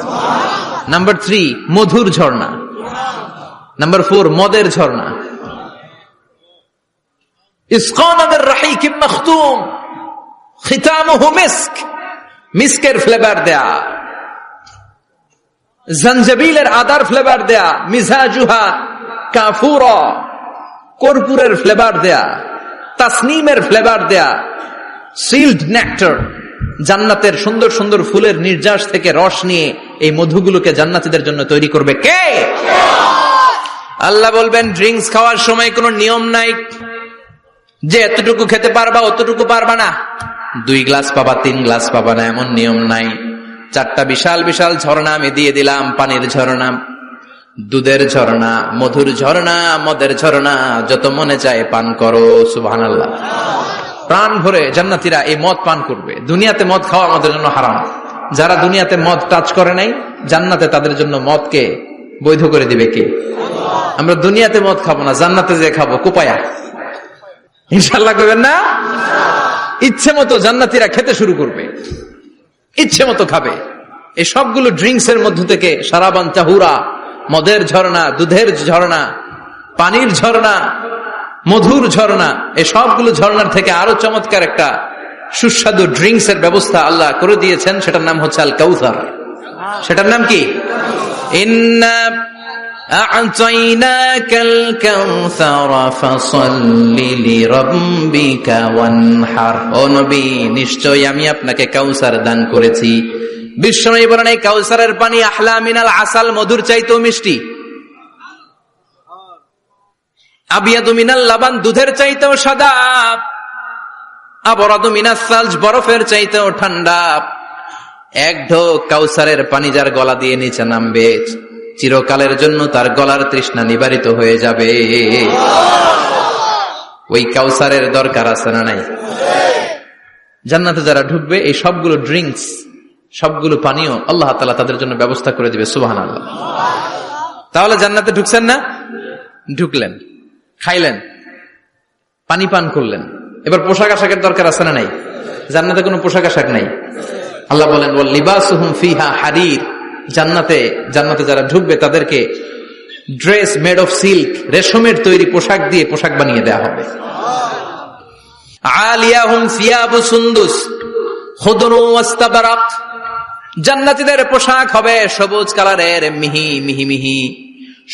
নাম্বার 3 মধুর ঝর্ণা। নাম্বার 4 মদের ঝর্ণা। ইসকানা বির রাহিকিম মাখতুম খিতামুহু মিস্ক, মিস্কের ফ্লেভার দেয়া, জঞ্জবিলের আদার ফ্লেভার দেয়া, মিজাজুহা কাফুরা, কর্পূরের ফ্লেভার দেয়া, তাসনিমের ফ্লেভার দেয়া, সিল্ড নেক্টার, জান্নাতের সুন্দর সুন্দর ফুলের নির্যাস থেকে রস নিয়ে এই মধুগুলোকে জান্নাতীদের জন্য তৈরি করবে কে? আল্লাহ বলবেন ড্রিঙ্কস খাওয়ার সময় কোনো নিয়ম নাই যে এতটুকু খেতে পারবা অতটুকু পারবা না, 2 গ্লাস পাবা 3 গ্লাস পাবা না, এমন নিয়ম নাই। 4টা বিশাল বিশাল ঝর্ণা আমি দিয়ে দিলাম, পানির ঝর্ণা, দুধের ঝর্ণা, মধুর ঝর্ণা, মদের ঝর্ণা, যত মনে চায় পান করো। সুবহানাল্লাহ। প্রাণ ভরে জান্নাতীরা এই মদ পান করবে। দুনিয়াতে মদ খাওয়া আমাদের জন্য হারাম। যারা দুনিয়াতে মদ টাচ করে নাই, জান্নাতে তাদের জন্য মদকে বৈধ করে দিবে কে? আমরা দুনিয়াতে মদ খাবো না, জান্নাতে যে খাবো কোপায়া, ইনশাআল্লাহ করবেন না? ইচ্ছে মতো জান্নাতীরা খেতে শুরু করবে, ইচ্ছে মতো খাবে। এই সবগুলো ড্রিঙ্কস এর মধ্য থেকে শারাবান তাহুরা, মদের ঝর্ণা, দুধের ঝর্ণা, পানির ঝর্ণা, মধুর ঝর্ণা, এই সবগুলো ঝর্ণার থেকে আরো চমৎকার একটা সুস্বাদু ড্রিঙ্কস এর ব্যবস্থা আল্লাহ করে দিয়েছেন। সেটার নাম হচ্ছে আল কাউসার। সেটার নাম কি? ইন্না আ'তাইনাকাল কাউসার ফাসাল্লি লিরাব্বিকা ওয়ানহার। ও নবী, নিশ্চয়ই আমি আপনাকে কাউসার দান করেছি। বিশ্বনবী বলেন এই কাউসারের পানি আহলা মিনাল আসাল, মধুর চাইতেও মিষ্টি। আবিয়াদু মিনাল লাবান, দুধের চাইতেও সাদা। আবরাদু মিনাস সালজ, বরফের চাইতেও ঠান্ডা। এক ঢোক কাউসারের পানি যার গলা দিয়ে নিচে নামবে, চিরকালের জন্য তার গলার তৃষ্ণা নিবারিত হয়ে যাবে। ওই কাউসারের দরকার আছে না নাই? জান্নাতে যারা ঢুকবে এই সবগুলো ড্রিঙ্কস, সবগুলো পানীয় আল্লাহ তাআলা তাদের জন্য ব্যবস্থা করে দিবে। সুবহানাল্লাহ। তাহলে জান্নাতে ঢুকছেন না? ঢুকলেন, খাইলেন, পানি পান করলেন, এবার পোশাক আশাকের দরকার আছে না নাই? জান্নাতে কোনো পোশাক আশাক নাই। আল্লাহ বলেন ওয়াল লিবাসুহুম ফিহা হারির, জান্নাতে যারা ঢুকবে তাদেরকে ড্রেস মেড অফ সিল্ক, রেশমের তৈরি পোশাক দিয়ে পোশাক বানিয়ে দেওয়া হবে। আলিয়াহুম সিয়াবু সুন্দুস খুদরু ওয়াস্তাবরাক, জান্নাতীদের পোশাক হবে সবুজ কালারের, মিহি মিহি মিহি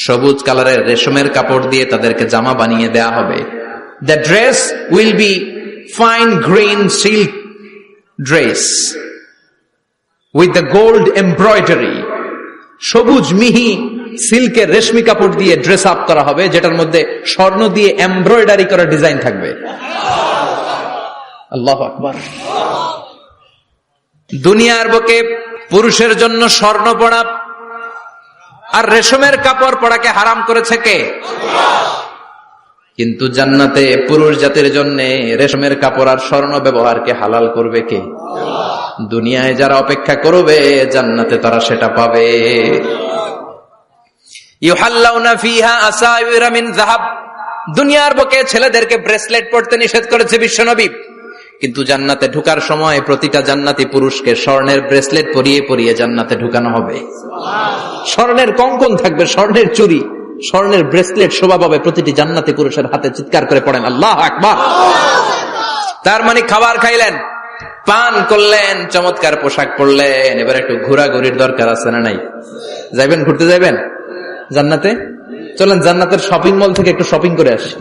সবুজ কালারের রেশমের কাপড় দিয়ে তাদেরকে জামা বানিয়ে দেয়া হবে। The dress will be fine green silk dress with the gold embroidery, সবুজ মিহি সিল্কের রেশমি কাপড় দিয়ে ড্রেস আপ করা হবে, যেটার মধ্যে স্বর্ণ দিয়ে এমব্রয়ডারি করা ডিজাইন থাকবে। আল্লাহু আকবার। দুনিয়ার বুকে পুরুষের জন্য স্বর্ণ পরা আর রেশমের কাপড় পরাকে হারাম করেছে কে? কিন্তু জান্নাতে পুরুষ জাতির জন্য রেশমের কাপড় আর স্বর্ণ ব্যবহারকে হালাল করবে কে? দুনিয়ায় যারা অপেক্ষা করবে জান্নাতে তারা সেটা পাবে। ইউহাল্লাউনা ফিহা আসাইরা মিন যাহাব, দুনিয়ার বুকে ছেলেদেরকে ব্রেসলেট পরতে নিষেধ করেছে বিশ্বনবী, কিন্তু জান্নাতে ঢুকার সময় প্রতিটা জান্নাতি পুরুষকে স্বর্ণের ব্রেসলেট পরিয়ে পরিয়ে জান্নাতে ঢুকানো হবে। স্বর্ণের কঙ্কন থাকবে, স্বর্ণের চুড়ি, স্বর্ণের ব্রেসলেট শোভা পাবে প্রতিটি জান্নাতি পুরুষের হাতে। চিৎকার করে পড়েন আল্লাহু আকবার। তার মানে খাবার খাইলেন, পান করলেন, চমৎকার পোশাক পরলেন, এবার একটু ঘোরাঘুরির দরকার আছে না নাই? যাইবেন, ঘুরতে যাইবেন জান্নাতে? চলেন জান্নাতের শপিং মল থেকে একটু শপিং করে আসি।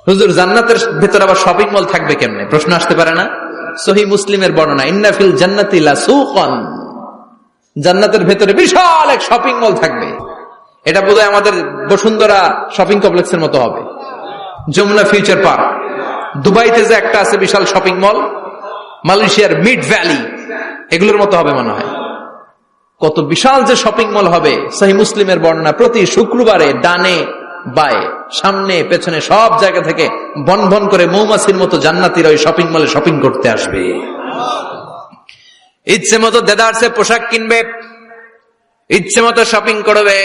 হুজুর জান্নাতের ভেতর আবার শপিং মল থাকবে কেমনে? প্রশ্ন আসতে পারে না? সহিহ মুসলিমের বর্ণনা, ইন্না ফিল জান্নাতি লাসুকান, জান্নাতের ভেতরে বিশাল এক শপিং মল থাকবে। এটা বোধহয় আমাদের বসুন্ধরা শপিং কমপ্লেক্সের মতো হবে, যমুনা ফিউচার পার্ক। দুবাইতে যে একটা আছে বিশাল শপিং মল, মালয়েশিয়ার মিড ভ্যালি, এগুলোর মতো হবে মনে হয়। কত বিশাল যে শপিং মল হবে। সহিহ মুসলিমের বর্ণনা, প্রতি শুক্রবারে ডানে বায়ে সামনে পেছনে সব জায়গা থেকে বন বন করে মৌমাছির মতো জান্নাতীরা ওই শপিং মলে শপিং করতে আসবে। ইচ্ছে মতো দেদারসে পোশাক কিনবে, ইচ্ছে মতো শপিং করবে,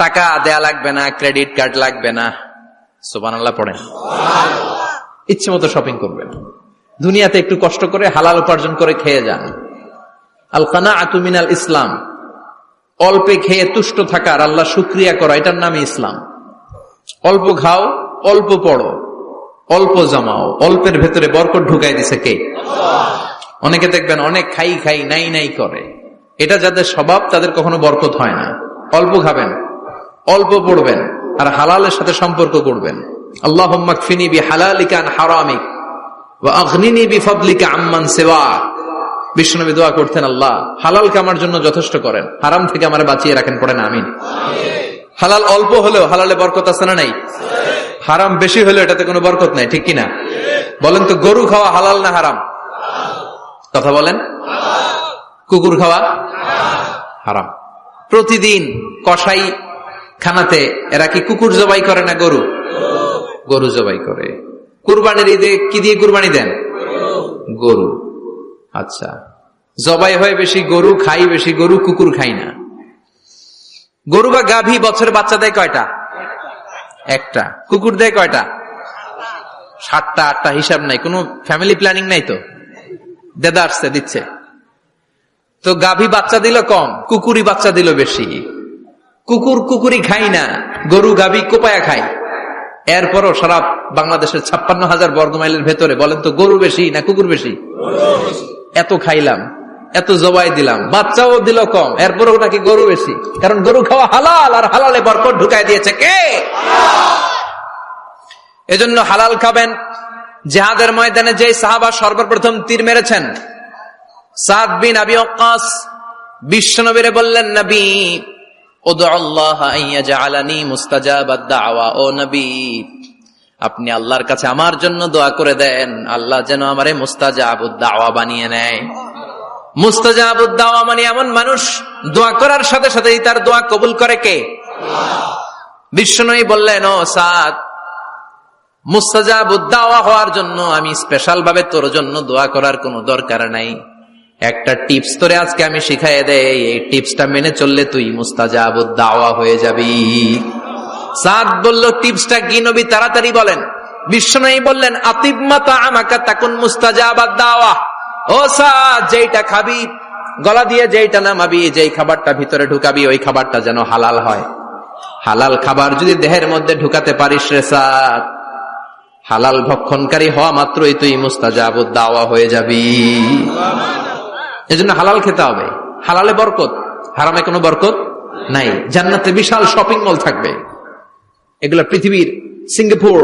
টাকা দেয়া লাগবে না, ক্রেডিট কার্ড লাগবে না। সুবহানাল্লাহ পড়েন। ইচ্ছে মতো শপিং করবেন। দুনিয়াতে একটু কষ্ট করে হালাল উপার্জন করে খেয়ে যান। আল কানাআতু মিনাল ইসলাম, অল্পে খেয়ে তুষ্ট থাকার, আল্লাহ শুকরিয়া করা, এটার নামই ইসলাম। অল্প খাও, অল্প পড়ো, অল্প জমাও, অল্পের ভেতরে বরকত ঢুকাই দিছে কে? অনেকে দেখবেন অনেক খাই খাই নাই নাই করে, এটা যাদের স্বভাব তাদের কখনো বরকত হয় না। অল্প খাবেন, অল্প পড়বেন, আর হালালের সাথে সম্পর্ক করবেন। আল্লাহুম্মা কফিনি বিহালালিকা আন হারামিক ওয়া আগনিনি বিফাদলিকা আম্মান সিওয়াক। বিশ্বনবী দোয়া করতেন, আল্লাহ হালালকে আমার জন্য যথেষ্ট করেন, হারাম থেকে আমারে বাঁচিয়ে রাখেন। পড়েন আমিন। হালাল অল্প হলেও হালালে বরকত আছে না নাই? হারাম বেশি হলেও এটাতে কোনো বরকত নাই, ঠিক কিনা? বলেন তো, গরু খাওয়া হালাল না হারাম? কথা বলেন। কুকুর খাওয়া হারাম। প্রতিদিন কসাই খানাতে এরা কি কুকুর জবাই করে না গরু? গরু জবাই করে। কুরবানির ঈদে কি দিয়ে কুরবানি দেন? গরু। আচ্ছা, জবাই হয় বেশি গরু, খাই বেশি গরু, কুকুর খাই না। গরু বা গাভী বছরে বাচ্চা দেয় কয়টা? একটা। কুকুর দেয় কয়টা? 7টা 8টা, হিসাব নাই, কোনো ফ্যামিলি প্ল্যানিং নাই তো, দেদারসে দিচ্ছে। তো গাভী বাচ্চা দিল কম, কুকুরি বাচ্চা দিল বেশি। কুকুরি খাই না, গরু গাভী কোপায়া খাই। এরপরও সারা বাংলাদেশের 56,000 বর্গমাইলের ভেতরে বলেন তো, গরু বেশি না কুকুর বেশি? এত খাইলাম, এত জবাই দিলাম, বাচ্চাও দিল কম, এরপরও নাকি গরু বেশি। কারণ গরু খাওয়া হালাল, আর হালালে বরকত ঢুকাই দিয়েছে কে? এজন্য হালাল খাবেন। জিহাদের ময়দানে যে সাহাবা সর্বপ্রথম তীর মেরেছেন, সাদ বিন আবি ওয়াক্কাস, বিশ্বনবীরে বললেন, নবী উদউ আল্লাহ আন ইয়াজআলানি মুস্তাজাবাদ দাওয়া। ও নবী, আপনি আল্লাহর কাছে আমার জন্য দোয়া করে দেন, আল্লাহ যেন আমারে মুস্তাজাবুদ দাওয়া বানিয়ে নেয়। মুস্তাজাবুদ দাওয়া মানে এমন মানুষ, দোয়া করার সাথে সাথেই তার দোয়া কবুল করে কে? বিশ্বনবী বললেন, ও সাদ, মুস্তাজাবুদ দাওয়া হওয়ার জন্য আমি স্পেশাল ভাবে তোর জন্য দোয়া করার কোনো দরকার নাই। একটা টিপস তোরে আজকে আমি শিখাই দেই, এই টিপসটা মেনে চললে তুই মুস্তাজাবুদ দাওয়া হয়ে যাবি। সাদ বলল, টিপসটা কি নবী, তাড়াতাড়ি বলেন। বিশ্বনবী বললেন, আতিব মাতা আমাকা তাকুন মুস্তাজাবাদ দাওয়া। ও সাদ, যেইটা খাবি, গলা দিয়ে যেইটা নামাবি, যেই খাবারটা ভিতরে ঢুকাবি, ওই খাবারটা যেন হালাল হয়। হালাল খাবার যদি দেহের মধ্যে ঢুকাতে পারিস রে সাদ, হালাল ভক্ষণকারী হওয়া মাত্রই তুই মুস্তাজাবুদ দাওয়া হয়ে যাবি। এজন্য হালাল খেতে হবে। হালালে বরকত, হারামে কোনো বরকত নাই। জান্নাতে বিশাল শপিং মল থাকবে। এগুলো পৃথিবীর সিঙ্গাপুর,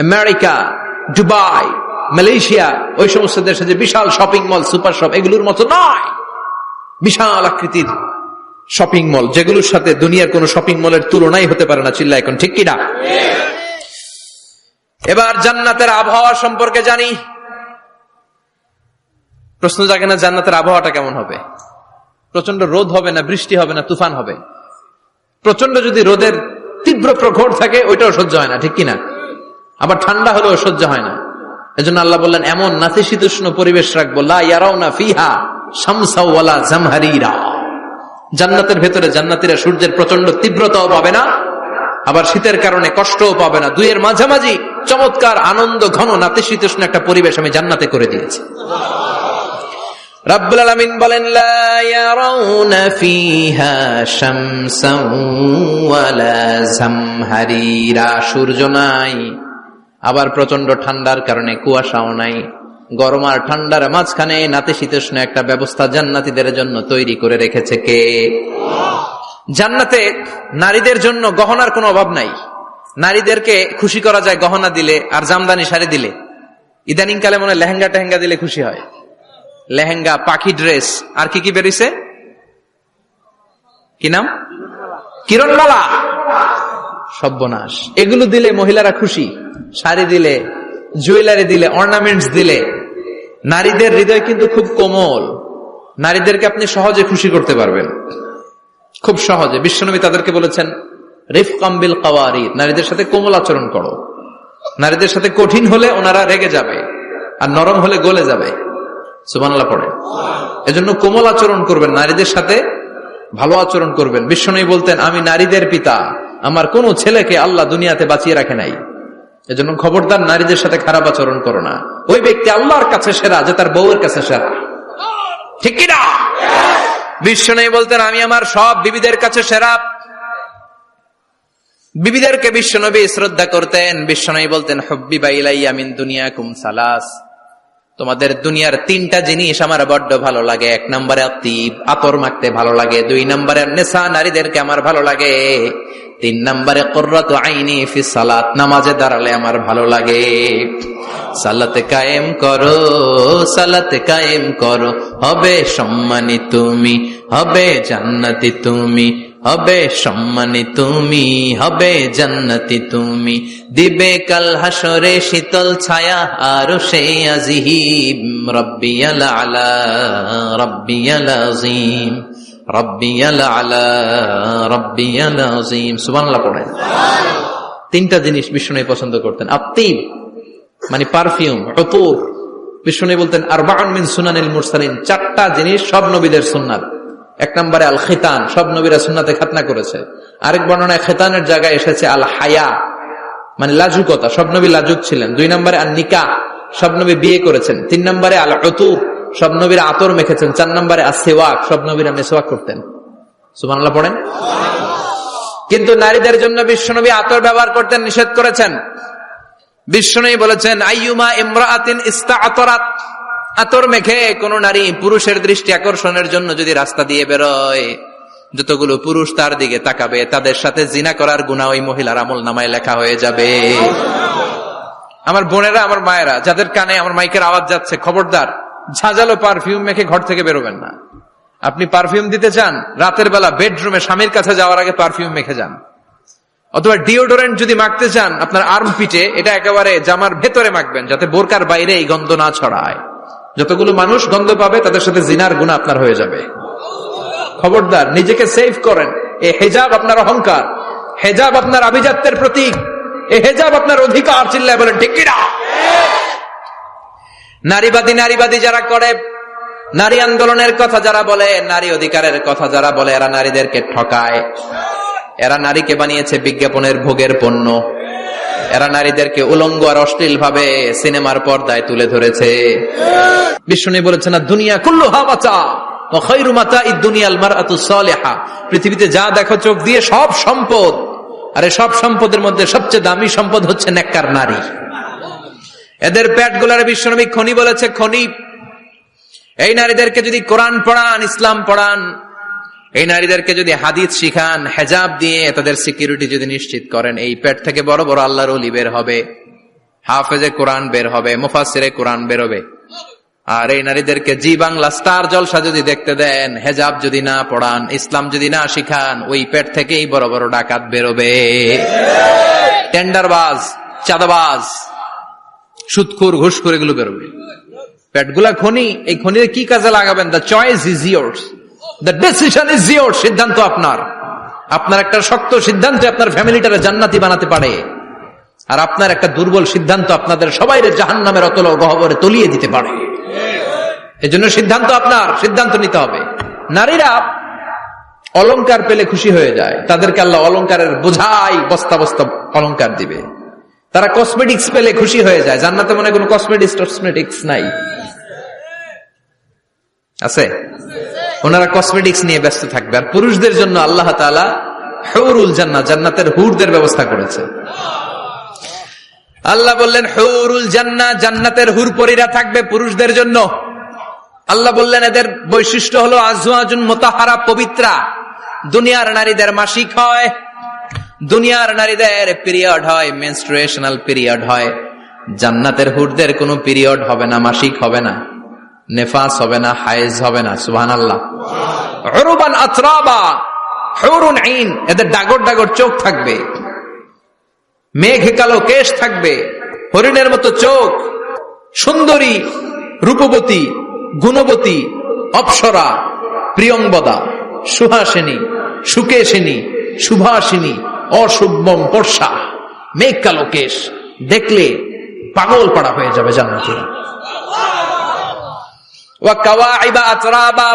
আমেরিকা, দুবাই, মালয়েশিয়া, ওই সমস্ত দেশে যে বিশাল শপিং মল, সুপার শপ, এগুলোর মতো নয়। বিশাল আকৃতির শপিং মল, যেগুলোর সাথে দুনিয়ার কোন শপিং মলের তুলনাই হতে পারে না। চিল্লা এখন ঠিক কিনা? এবার জান্নাতের আবহাওয়া সম্পর্কে জানি। প্রশ্ন জাগে না, জান্নাতের আবহাওয়াটা কেমন হবে? প্রচন্ড রোদ হবে না, বৃষ্টি হবে না, তুফান হবে? প্রচন্ড যদি রোদের তীব্র প্রখর থাকে, ওইটাও সহ্য হয় না, ঠিক কিনা? আবার ঠান্ডা হলেও সহ্য হয় না। এজন্য আল্লাহ বললেন, এমন নাতিশীতোষ্ণ পরিবেশ রাখবো, লা ইয়ারাউনা ফিহা শামসা ওয়ালা জামহারিরা। জান্নাতের ভেতরে জান্নাতীরা সূর্যের প্রচন্ড তীব্রতাও পাবে না, আবার শীতের কারণে কষ্টও পাবে না। দুইয়ের মাঝামাঝি চমৎকার আনন্দ ঘন নাতিশীতোষ্ণ একটা পরিবেশ আমি জান্নাতে করে দিয়েছি। রাব্বুল আলামিন বলেন, লা ইয়ারাউনা ফিহা শামসা ওয়ালা জামহারিরা। সূর্য নাই, আবার প্রচন্ড ঠান্ডার কারণে কুয়াশাও নাই। গরম আর ঠান্ডার মাঝখানে নাতিশীতোষ্ণ একটা ব্যবস্থা জান্নাতীদের জন্য তৈরি করে রেখেছে কে? জান্নাতে নারীদের জন্য গহনার কোনো অভাব নাই। নারীদেরকে খুশি করা যায় গহনা দিলে আর জামদানি শাড়ি দিলে। ইদানিং কালে মনে লেহেঙ্গা টেহেঙ্গা দিলে খুশি হয়। লেহেঙ্গা, পাখি ড্রেস, আর কি কি বেরিয়েছে, কি নাম? কিরণমালা, সর্বনাশ। এগুলো দিলে মহিলারা খুশি। শাড়ি দিলে, জুয়েলারি দিলে, অর্নামেন্টস দিলে। নারীদের হৃদয় কিন্তু খুব কোমল। নারীদেরকে আপনি সহজে খুশি করতে পারবেন, খুব সহজে। বিশ্বনবী তাদেরকে বলেছেন, রিফকাম বিল কাওয়ারিদ, নারীদের সাথে কোমল আচরণ করো। নারীদের সাথে কঠিন হলে ওনারা রেগে যাবে, আর নরম হলে গলে যাবে। সুবহানাল্লাহ পড়ে। এজন্য কোমল আচরণ করবেন, নারীদের সাথে ভালো আচরণ করবেন। বিশ্বনবী বলতেন, আমি নারীদের পিতা, আমার কোন ছেলেকে আল্লাহ দুনিয়াতে বাঁচিয়ে রাখে নাই। এজন্য খবরদার নারীদের সাথে খারাপ আচরণ করো না। ওই ব্যক্তি আল্লাহর কাছে সেরা যে তার বউয়ের কাছে সেরা, ঠিক কিনা? বিশ্বনবী বলতেন, আমি আমার সব বিবিদের কাছে সেরা। বিবিদেরকে বিশ্বনবী শ্রদ্ধা করতেন। বিশ্বনবী বলতেন, হুব্বিবা ইলাইয়া মিন দুনিয়াকুম সালাস, তোমাদের দুনিয়ার তিনটা জিনিস আমার বড্ড ভালো লাগে। এক নম্বরে আতিব, আতর মাখতে ভালো লাগে। দুই নম্বরে নেশা, নারীদেরকে আমার ভালো লাগে। তিন নম্বরে কুররাতু আইনি ফিস সালাত, নামাজে দাঁড়ালে আমার ভালো লাগে। সালাতে কায়েম করো, সালাতে কায়েম করো, হবে সম্মানী তুমি, হবে জান্নাতি তুমি, হবে সম্মানী তুমি, হবে জান্নাতি তুমি। দিবে কাল হাসরে শীতল ছায়া আরশে আজিম। রব্বিয়াল আলা, রব্বিয়াল আযীম, রব্বিয়াল আলা, রব্বিয়াল আযীম। সুবহানাল্লাহ পড়েন। তিনটা জিনিস বিষ্ণু পছন্দ করতেন। আত্তিব মানে পারফিউম, উতুর। বিষ্ণু বলতেন, আরবাউন মিন সুনানিল মুরসালিন, চারটা জিনিস সব নবীদের সুন্নাত। এক নম্বরে আল খিতান, সব নবীরা সুন্নাতে খাতনা করেছে। আরেক বর্ণনায় খিতানের জায়গায় এসেছে আল হায়া, মানে লাজুকতা, সব নবী লাজুক ছিলেন। দুই নম্বরে আল নিকাহ, সব নবী বিয়ে করেছেন। তিন নম্বরে আল উতুর, সব নবীরা আতর মেখেছেন। চার নম্বরে আসওয়াক, সব নবীরা মেসওয়াক করতেন। সুবহানাল্লাহ পড়েন। কিন্তু নারীদের জন্য বিশ্বনবী আতর ব্যবহার করতেন নিষেধ করেছেন। বিশ্বনবী বলেছেন, আইয়ুমা ইমরাআতিন ইস্তাআতারাত, আতর মেখে কোন নারী পুরুষের দৃষ্টি আকর্ষণের জন্য যদি রাস্তা দিয়ে বেরোয়, যতগুলো পুরুষ তার দিকে তাকাবে, তাদের সাথে জিনা করার গুনাহ ওই মহিলার আমলনামায় লেখা হয়ে যাবে। আমার বোনেরা, আমার মায়েরা, যাদের কানে আমার মাইকের আওয়াজ যাচ্ছে, খবরদার ঝাঁঝালো পারফিউম মেখে ঘর থেকে বেরোবেন না। আপনি পারফিউম দিতে চান, রাতের বেলা বেডরুমে স্বামীর কাছে যাওয়ার আগে পারফিউম মেখে যান। অথবা ডিওডোরেন্ট যদি মাখতে চান, আপনার আর্ম পিটে, এটা একেবারে জামার ভেতরে মাখবেন, যাতে বোরকার বাইরে এই গন্ধ না ছড়ায়। যতগুলো মানুষ গন্ধ পাবে, তাদের সাথে জিনার গুনাহ আপনার হয়ে যাবে। খবরদার, নিজেকে সেভ করেন। এই হেজাব আপনার অহংকার, হেজাব আপনার আভিজাত্যের প্রতীক, এই হেজাব আপনার অধিকার। চিল্লায় বলেন ঠিক কিনা? নারীবাদী যারা করে, নারী আন্দোলনের কথা যারা বলে, নারী অধিকারের কথা যারা বলে, এরা নারীদেরকে ঠকায়। এরা নারীকে বানিয়েছে বিজ্ঞাপনের ভোগের পণ্য। এরা নারীদেরকে উলঙ্গ আর অশ্লীল ভাবে সিনেমার পর্দায় তুলে ধরেছে। বিষ্ণু বলেছেন, দুনিয়া কুল্লুহা মাতা ওয়া খায়রু মাতা'id দুনিয়াল মারআতু সালিহা। পৃথিবীতে যা দেখো চোখ দিয়ে সব সম্পদ, আর এই সব সম্পদের মধ্যে সবচেয়ে দামি সম্পদ হচ্ছে নেককার নারী। এদের পেটগুলার বিশ্বনবী খনি বলেছে, খনি। এই নারীদেরকে যদি কোরআন পড়ান, ইসলাম পড়ান, এই নারীদেরকে যদি হাদিস শিখান, হেজাব দিয়ে তাদের সিকিউরিটি যদি নিশ্চিত করেন, এই পেট থেকে বড় বড় আল্লাহর ওলি বের হবে, হাফেজে কোরআন বের হবে, মুফাসসিরে কোরআন বের হবে। আর এই নারীদেরকে জি বাংলা স্টার জলসা যদি দেখতে দেন, হেজাব যদি না পড়ান, ইসলাম যদি না শিখান, ওই পেট থেকেই বড় বড় ডাকাত বেরোবে, টেন্ডারবাজ, চাঁদাবাজ, সুদখোর, ঘুষখোর, এগুলো বেরোবে। পেটগুলা খনি, এই খনির কি কাজে লাগাবেন? The choice is years, the decision is years. সিদ্ধান্ত আপনার। আপনার একটা শক্ত সিদ্ধান্ত আপনার ফ্যামিলিটারে জান্নাতি বানাতে পারে, আর আপনার একটা দুর্বল সিদ্ধান্ত আপনাদের সবাইরে জাহান্নামের অতল গহ্বরে তলিয়ে দিতে পারে। এজন্য সিদ্ধান্ত আপনার, সিদ্ধান্ত নিতে হবে। নারীরা অলংকার পেলে খুশি হয়ে যায়, তাদেরকে আল্লাহ অলংকারের বোঝাই বস্তা বস্তা অলংকার দিবে। তারা কসমেটিক্স পেলে খুশি হয়ে যায়। জান্নাতে মনে কোনো কসমেটিক্স নাই? আছে? ওনারা কসমেটিক্স নিয়ে ব্যস্ত থাকবে। আর পুরুষদের জন্য আল্লাহ তাআলা হুরুল জান্নাহ, জান্নাতের হুরদের ব্যবস্থা করেছে। আল্লাহ বললেন হুরুল জান্নাহ, জান্নাতের হুর পরীরা থাকবে পুরুষদের জন্য। আল্লাহ বললেন এদের বৈশিষ্ট্য হলো আজওয়াজুন মুতাহহারা, পবিত্রা। দুনিয়ার নারীদের মাসিক হয়, দুনিয়ার নারীদের পিরিয়ড হয়, মেনস্ট্রুয়েশনাল পিরিয়ড হয়। জান্নাতের হুরদের কোনো পিরিয়ড হবে না, মাসিক হবে না, নেফাস হবে না, হায়েজ হবে না। সুবহানাল্লাহ। উরবান আতরাবা, হুরুন আইন, এদের ডাগর ডাগর চোখ থাকবে, মেঘ কালো কেশ থাকবে, হরিণের মতো চোখ, সুন্দরী, রূপবতী, গুণবতী, অপ্সরা, প্রিয়ংবদা, সুহাসিনী, সুকেশিনী, সুভাষিনী, অশুভম পর্ষা, মেঘ কালো কেশ, দেখলে পাগল পাড়া হয়ে যাবে জান্নাতীরা। ওয়া কাওয়াইবা আতরাবা,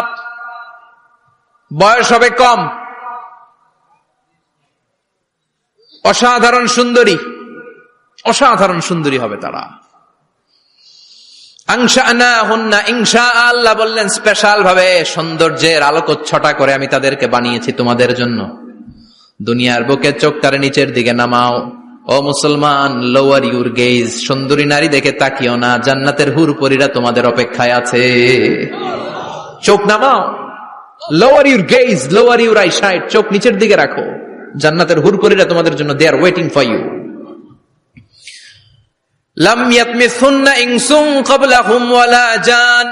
বয়স হবে কম, অসাধারণ সুন্দরী, অসাধারণ সুন্দরী হবে তারা। আনশানাহুন্না ইনশা, আল্লাহ বললেন স্পেশাল ভাবে সৌন্দর্যের আলোকচ্ছটা করে আমি তাদেরকে বানিয়েছি তোমাদের জন্য। দুনিয়ার বুকে চোখ তারে নিচের দিকে নামাও। ও মুসলমান, লোয়ার ইউর গেজ, সুন্দরী নারী দেখে তাকিও না, জান্নাতের হুর পরীরা তোমাদের অপেক্ষায় আছে। চোখ নামাও, lower your gauge, lower your eyesight, চোখ নিচের দিকে রাখো, জান্নাতের হুর পরীরা তোমাদের জন্য দে আর ওয়েটিং ফর ইউ। লাম ইয়াতমিসুন্না ইনসুন ক্বাবলাহুম ওয়ালা জান,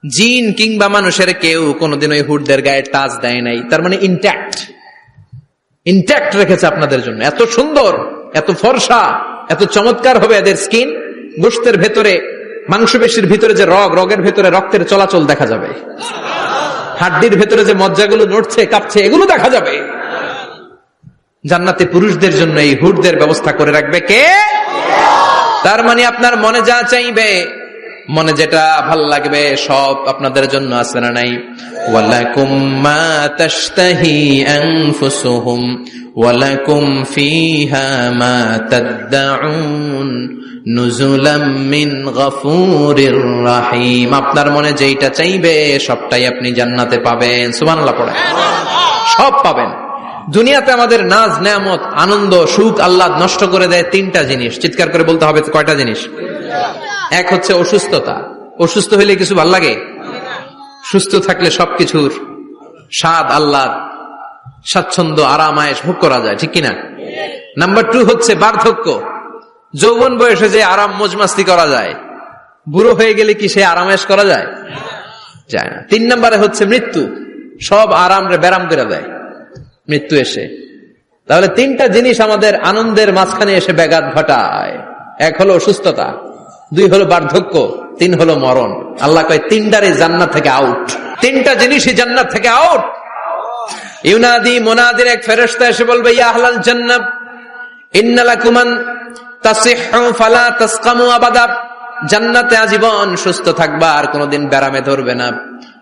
জিন কিংবা মানুষের কেউ কোনোদিন ওই হুরদের গায়ে টাচ দেয় নাই। তার মানে ইনট্যাক্ট রেখেছে আপনাদের জন্য। এত সুন্দর, এত ফর্সা, এত চমৎকার হবে এদের স্কিন। গোশতের ভেতরে, মাংসপেশির ভিতরে যে রগের ভেতরে রক্তের চলাচল দেখা যাবে, হাড্ডির ভেতরে যে মজ্জাগুলো নড়ছে কাঁপছে এগুলো দেখা যাবে। জান্নাতে পুরুষদের জন্য এই হুরদের ব্যবস্থা করে রাখবে কে? তার মানে আপনার মনে যা চাইবে, মনে যেটা ভাল লাগবে সব আপনাদের জন্য আছে না নাই? ওয়ালাকুম মা তাশতাহি আনফুসুহুম ওয়ালাকুম ফিহা মা তাদউন নুজুলাম মিন গফুরির রহিম। আপনার মনে যেটা চাইবে সবটাই আপনি জান্নাতে পাবেন। সুবহানাল্লাহ পড়ে সব পাবেন। দুনিয়াতে আমাদের নাজ নেয়ামত, আনন্দ, সুখ আল্লাহ নষ্ট করে দেয় তিনটা জিনিস। চিৎকার করে বলতে হবে কয়টা জিনিস? এক হচ্ছে অসুস্থতা। অসুস্থ হইলে কিছু ভাল লাগে? সুস্থ থাকলে সবকিছুর স্বাদ, আল্লাহ স্বাচ্ছন্দ্য, আরাম, আয়েশ ভোগ করা যায়, ঠিক কিনা? নাম্বার 2 হচ্ছে বার্ধক্য। যৌবন বয়সে যে আরাম মজমাস্তি করা যায়, বুড়ো হয়ে গেলে কি সে আরাম আয়েশ করা যায়? যায় না। 3 নম্বরে হচ্ছে মৃত্যু। সব আরাম রে ব্যারাম করে দেয় মৃত্যু এসে। তাহলে 3টা জিনিস আমাদের আনন্দের মাঝখানে এসে ব্যাঘাত ঘটায়। 1 হলো অসুস্থতা, 2 হলো বার্ধক্য, 3 হলো মরণ। আল্লাহ কয় 3টারই জান্নাত থেকে আউট। 3টা জিনিসই জান্নাত থেকে আউট। ইউনাদি, মুনাদির এক ফেরেশতা এসে বলবে, ইয়া আহলাল জান্নাহ ইন্না লাকুম আন তাসিহু ফালা তাসকামু আবাদা। জান্নাতে আজীবন সুস্থ থাকবা, আর কোনোদিন ব্যারামে ধরবে না।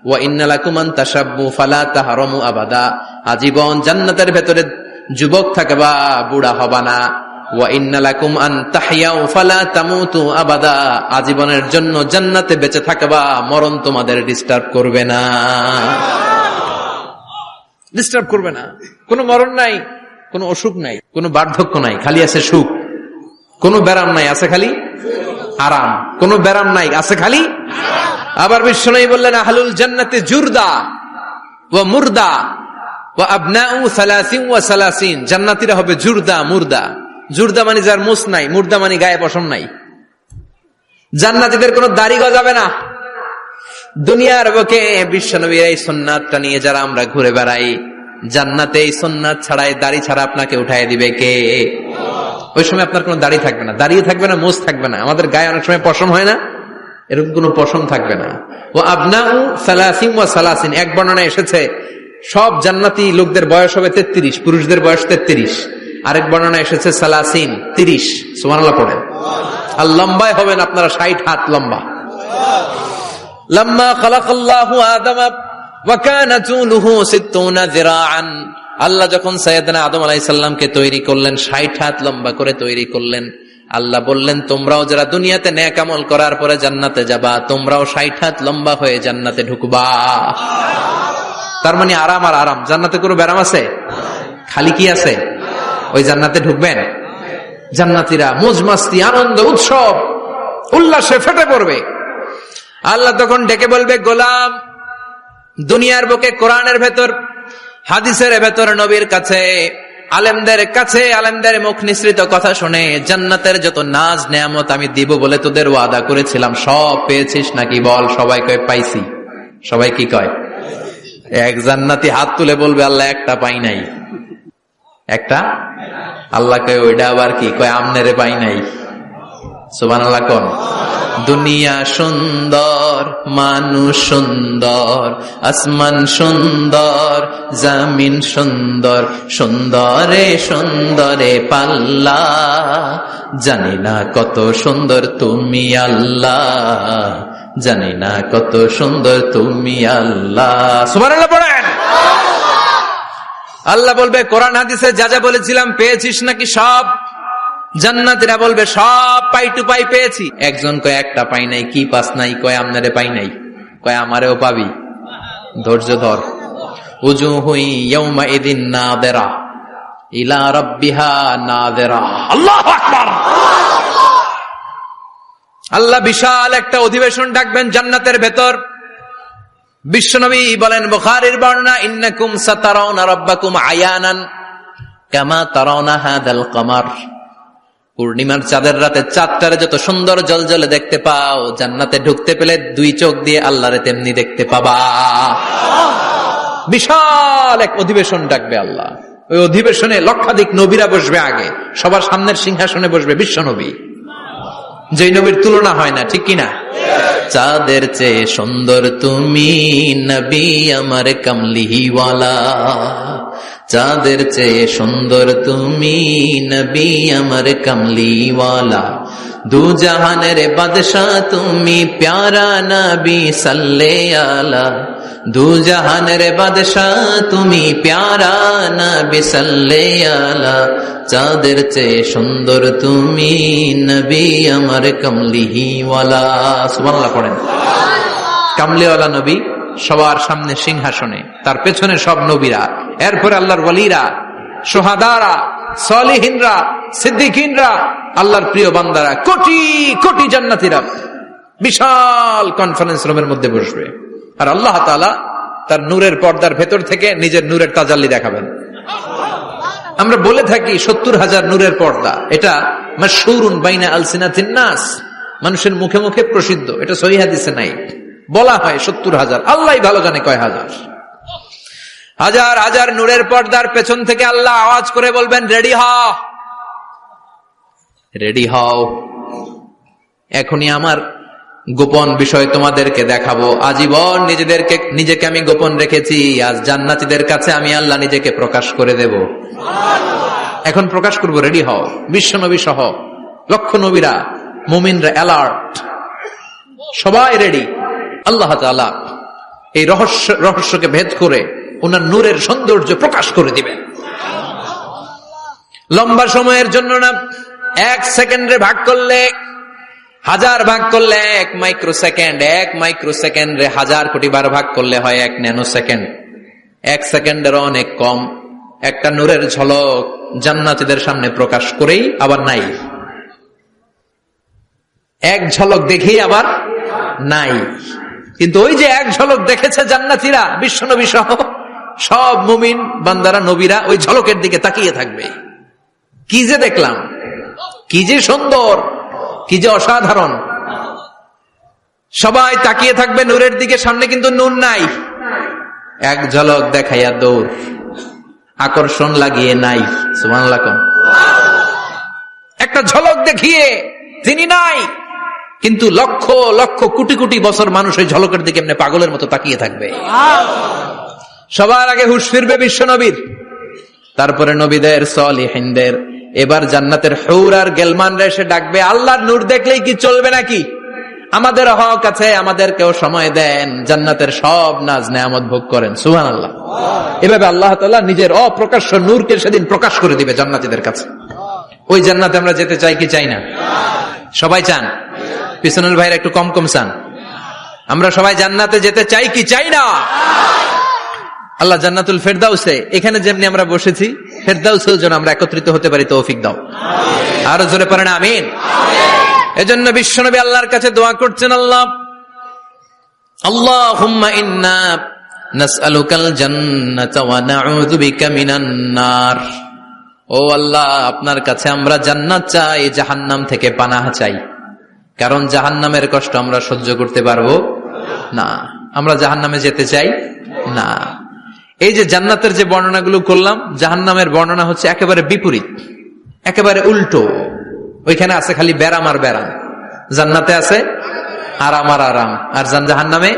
ওয়া ইন্না লাকুম আন তাশাব্বু ফালা তাহরামু আবাদা, আজীবন জান্নাতের ভেতরে যুবক থাকবা, বুড়া হবা না। ওয়া ইন্না লাকুম আন তাহইয়াউ ফালা তামুতু আবাদা, আজীবনের জন্য জান্নাতে বেঁচে থাকবা, মরণ তোমাদের ডিস্টার্ব করবে না, ডিস্টার্ব করবে না। কোনো মরণ নাই, কোনো অসুখ নাই, কোনো বার্ধক্য নাই, খালি আছে সুখ। কোনো ব্যারাম নাই, আছে খালি আরাম। কোনো ব্যারাম নাই, আছে খালি। আবার বিশ্বনবী বললেন আহলুল জান্নাতে জুরদা ওয়া মুরদা ওয়া আবনাউ সালাসিন ওয়া সালাসিন, জান্নাতীরা হবে জুরদা মুরদা। জুরদা মানে যার মুছ নাই, মুরদা মানে গায়ে পশম নাই। জান্নাতীদের কোনো দাড়ি গজাবে না। দুনিয়ার বুকে বিশ্বনবীর এই সুন্নাতটা নিয়ে যারা আমরা ঘুরে বেড়াই, জান্নাতে এই সুন্নাত ছাড়াই দাড়ি ছাড়া আপনাকে উঠায় দিবে কে? ওই সময় আপনার কোনো দাড়ি থাকবে না, দাঁড়িয়ে থাকবে না, মোজ থাকবে না। আমাদের গায়ে অনেক সময় পশম হয় না, এরকম কোনো পশম থাকবে না। ও আবনাউ সালাসিন ওয়া সালাসিন, এক বর্ণনায় এসেছে সব জান্নাতি লোকদের বয়স হবে 33, পুরুষদের বয়স 33। আরেক বর্ণনায় এসেছে সালাসিন, 30। সুবহানাল্লাহ পড়েন। আর লম্বায় হবেন আপনারা 60 হাত লম্বা। লাম্মা খালাকাল্লাহু আদামা ওয়া কানা তুলুহু 60 যিরাআন, আল্লাহ যখন সাইয়েদনা আদম আলাইহিস সালামকে তৈরি করলেন, 60 হাত লম্বা করে তৈরি করলেন। আল্লাহ বললেন তোমরাও যারা দুনিয়াতে নেক আমল করার পরে জান্নাতে যাবা, তোমরাও 60 হাত লম্বা হয়ে জান্নাতে ঢুকবা। তার মানে আরাম আর আরাম। জান্নাতে কোনো ব্যারাম আছে? খালি কি আছে? ওই জান্নাতে ঢুকবেন, জান্নাতীরা মौज মাস্তি, আনন্দ, উৎসব, উল্লাসে ফেটে পড়বে। আল্লাহ তখন ডেকে বলবে, গোলাম, দুনিয়ার বুকে কোরআনের ভেতর, হাদিসের ভেতর, নবীর কাছে, আলেমদের কাছে, আলেমদের মুখ নিঃসৃত কথা শুনে জান্নাতের যত নাজ নেয়ামত আমি দিব বলে তোদের ওয়াদা করেছিলাম, সব পেয়েছিস নাকি বল? সবাই কয় পাইছি। সবাই কি কয়? এক জান্নাতি হাত তুলে বলবে আল্লাহ একটা পাই নাই। একটা? আল্লাহ কয় ওইটা আবার কি? কয় আমনেরে পাই নাই। সুবহানাল্লাহ কোন? দুনিয়া সুন্দর, মানুষ সুন্দর, আসমান সুন্দর, জমিন সুন্দর, সুন্দরে সুন্দরে পাল্লা, জানি না কত সুন্দর তুমি আল্লাহ, জানি না কত সুন্দর তুমি আল্লাহ। সুবহানাল্লাহ পড়েন। আল্লাহ বলবে কোরআন হাদিসে যা যা বলেছিলাম পেয়েছিস নাকি সব? জান্নাতীরা বলবে সব পাই টু পাই পেয়েছি। একজন কয় একটা পাই নাই। কি পাস নাই? কয় আমনারে পাই নাই। কয় আমারেও পাবি, ধৈর্য ধর। উজুহু ইয়াউমা ইদিন নাযিরা ইলা রাব্বিহা নাযিরা। আল্লাহু আকবার। আল্লাহ বিশাল একটা অধিবেশন ডাকবেন জান্নাতের ভেতর। বিশ্বনবী বলেন, বুখারীর বর্ণনা, ইন্নাকুম সাতারাউনা রাব্বাকুম আয়ানান কামা তারাউনা হাদাল কমার। পূর্ণিমার চাঁদের রাতে চাঁদটারে যত সুন্দর জলজলে দেখতে পাও, জান্নাতে ঢুকতে পেলে দুই চোখ দিয়ে আল্লাহরে তেমনি দেখতে পাবা। বিশাল এক অধিবেশন ডাকবে আল্লাহ। ওই অধিবেশনে লক্ষাধিক নবীরা বসবে। আগে সবার সামনের সিংহাসনে বসবে বিশ্বনবী, যেই নবীর তুলনা হয় না, ঠিক কিনা? চাঁদের চেয়ে সুন্দর তুমি নবী আমার কামলিওয়ালা, চাঁদের চেয়ে সুন্দর তুমি নবী আমার কামলিওয়ালা, দু জাহানের বাদশাহ তুমি প্যারা নবী সাল্লে আলা, দু জাহানের বাদশাহ তুমি প্যারা নবী সাল্লে আলা, চাঁদের চেয়ে সুন্দর তুমি নবী আমার কামলিওয়ালা। সুবহানাল্লাহ পড়েন। কামলিওয়ালা নবী সবার সামনে সিংহাসনে, তার পেছনে সব নবীরা, এরপরে আল্লাহর ওয়ালিরা, শুহাদারা, সালিহিনরা, সিদ্দিকিনরা, আল্লাহর প্রিয় বান্দারা, কোটি কোটি জান্নাতীরা বিশাল কনফারেন্স রুমের মধ্যে বসবে। আর আল্লাহ তাআলা তার নূরের পর্দার ভেতর থেকে নিজের নূরের তাজাল্লি দেখাবেন। আমরা বলে থাকি 70,000 নূরের পর্দা, এটা মাশহুরুন বাইনা আলসিনাতিন নাস, মানুষের মুখে মুখে প্রসিদ্ধ। এটা সহিহ হাদিসে নাই, বলা হয় 70,000, আল্লাহই ভালো জানে কয় হাজার। হাজার হাজার নূরের পর্দার পেছন থেকে আল্লাহ আওয়াজ করে বলবেন, রেডি হও, রেডি হও, এখনই আমার গোপন বিষয় তোমাদেরকে দেখাবো। আজীবন নিজেকে আমি গোপন রেখেছি, আজ জান্নাতীদের কাছে আমি আল্লাহ নিজেকে প্রকাশ করে দেব। এখন প্রকাশ করব, রেডি হও। বিশ্বনবী সহ লক্ষ নবীরা, মুমিনরা অ্যালার্ট, সবাই রেডি। আল্লাহ তাআলা এই রহস্যকে ভেদ করে ওনার নূরের সৌন্দর্য প্রকাশ করে দিবেন। লম্বা সময়ের জন্য না, 1 সেকেন্ডে ভাগ করলে, 1000 ভাগ করলে 1 মাইক্রোসেকেন্ড, 1 মাইক্রোসেকেন্ডে 1000 কোটি বার ভাগ করলে হয় 1 ন্যানো সেকেন্ড। 1 সেকেন্ডেরও অনেক কম একটা নূরের ঝলক জান্নাতীদের সামনে প্রকাশ করেই আবার নাই। এক ঝলক দেখেই আবার নাই। কিন্তু ওই যে এক ঝলক দেখেছে জান্নাতীরা, বিশ্বনবী সহ সব মুমিন বান্দারা, নবীরা ওই ঝলকের দিকে তাকিয়ে থাকবে। কি যে দেখলাম, কি যে সুন্দর, কি যে অসাধারণ। সবাই তাকিয়ে থাকবে নূরের দিকে, সামনে কিন্তু নূর নাই। এক ঝলক দেখাইয়া দৌড়, আকর্ষণ লাগিয়ে নাই। সুবহানাল্লাহ। একটা ঝলক দেখিয়ে তিনি নাই, কিন্তু লক্ষ লক্ষ কোটি কোটি বছর মানুষ ওই ঝলকের দিকে এমনি পাগলের মতো তাকিয়ে থাকবে। সবার আগে হুঁশ ফিরবে বিশ্বনবীর, তারপরে নবীদের, সলিহিনদের। এবার জান্নাতের হুর আর গেলমানরা এসে ডাকবে, আল্লাহর নূর দেখলেই কি চলবে নাকি? আমাদের হক আছে, আমাদেরকেও সময় দেন, জান্নাতের সব নাজ নেয়ামত ভোগ করেন। সুবহানাল্লাহ। এভাবে আল্লাহ তাআলা নিজের অপ্রকাশ্য নূরকে সেদিন প্রকাশ করে দিবে জান্নাতীদের কাছে। ওই জান্নাতে আমরা যেতে চাই কি চাই না? সবাই চান? পিছনের ভাইরা একটু কম কম চান। আমরা সবাই জান্নাতে যেতে চাই কি চাই না? আল্লাহ জান্নাতুল ফেরদাউসে, এখানে যেমনি আমরা বসেছি, ফেরদাউসেও যেন আমরা একত্রিত হতে পারি, তৌফিক দাও। আরো জোরে পড়েন আমিন। এজন্য বিশ্বনবী আল্লাহর কাছে দোয়া করছেন, আল্লাহ আল্লাহুম্মা ইন্না নাসআলুকাল জান্নাতা ওয়া নাউযু বিকা মিনান নার। ও আল্লাহ, আপনার কাছে আমরা জান্নাত চাই, জাহান্নাম থেকে পানাহ চাই। কারণ জাহান্নামের কষ্ট আমরা সহ্য করতে পারবো না, আমরা জাহান্নামে যেতে চাই না। এই যে জান্নাতের যে বর্ণনাগুলো করলাম, জাহান্নামের বর্ণনা হচ্ছে একেবারে বিপরীত, একেবারে উল্টো। ওইখানে আছে খালি ব্যারাম আর ব্যারাম, জান্নাতে আছে আরাম আর আরাম, আর জাহান্নামে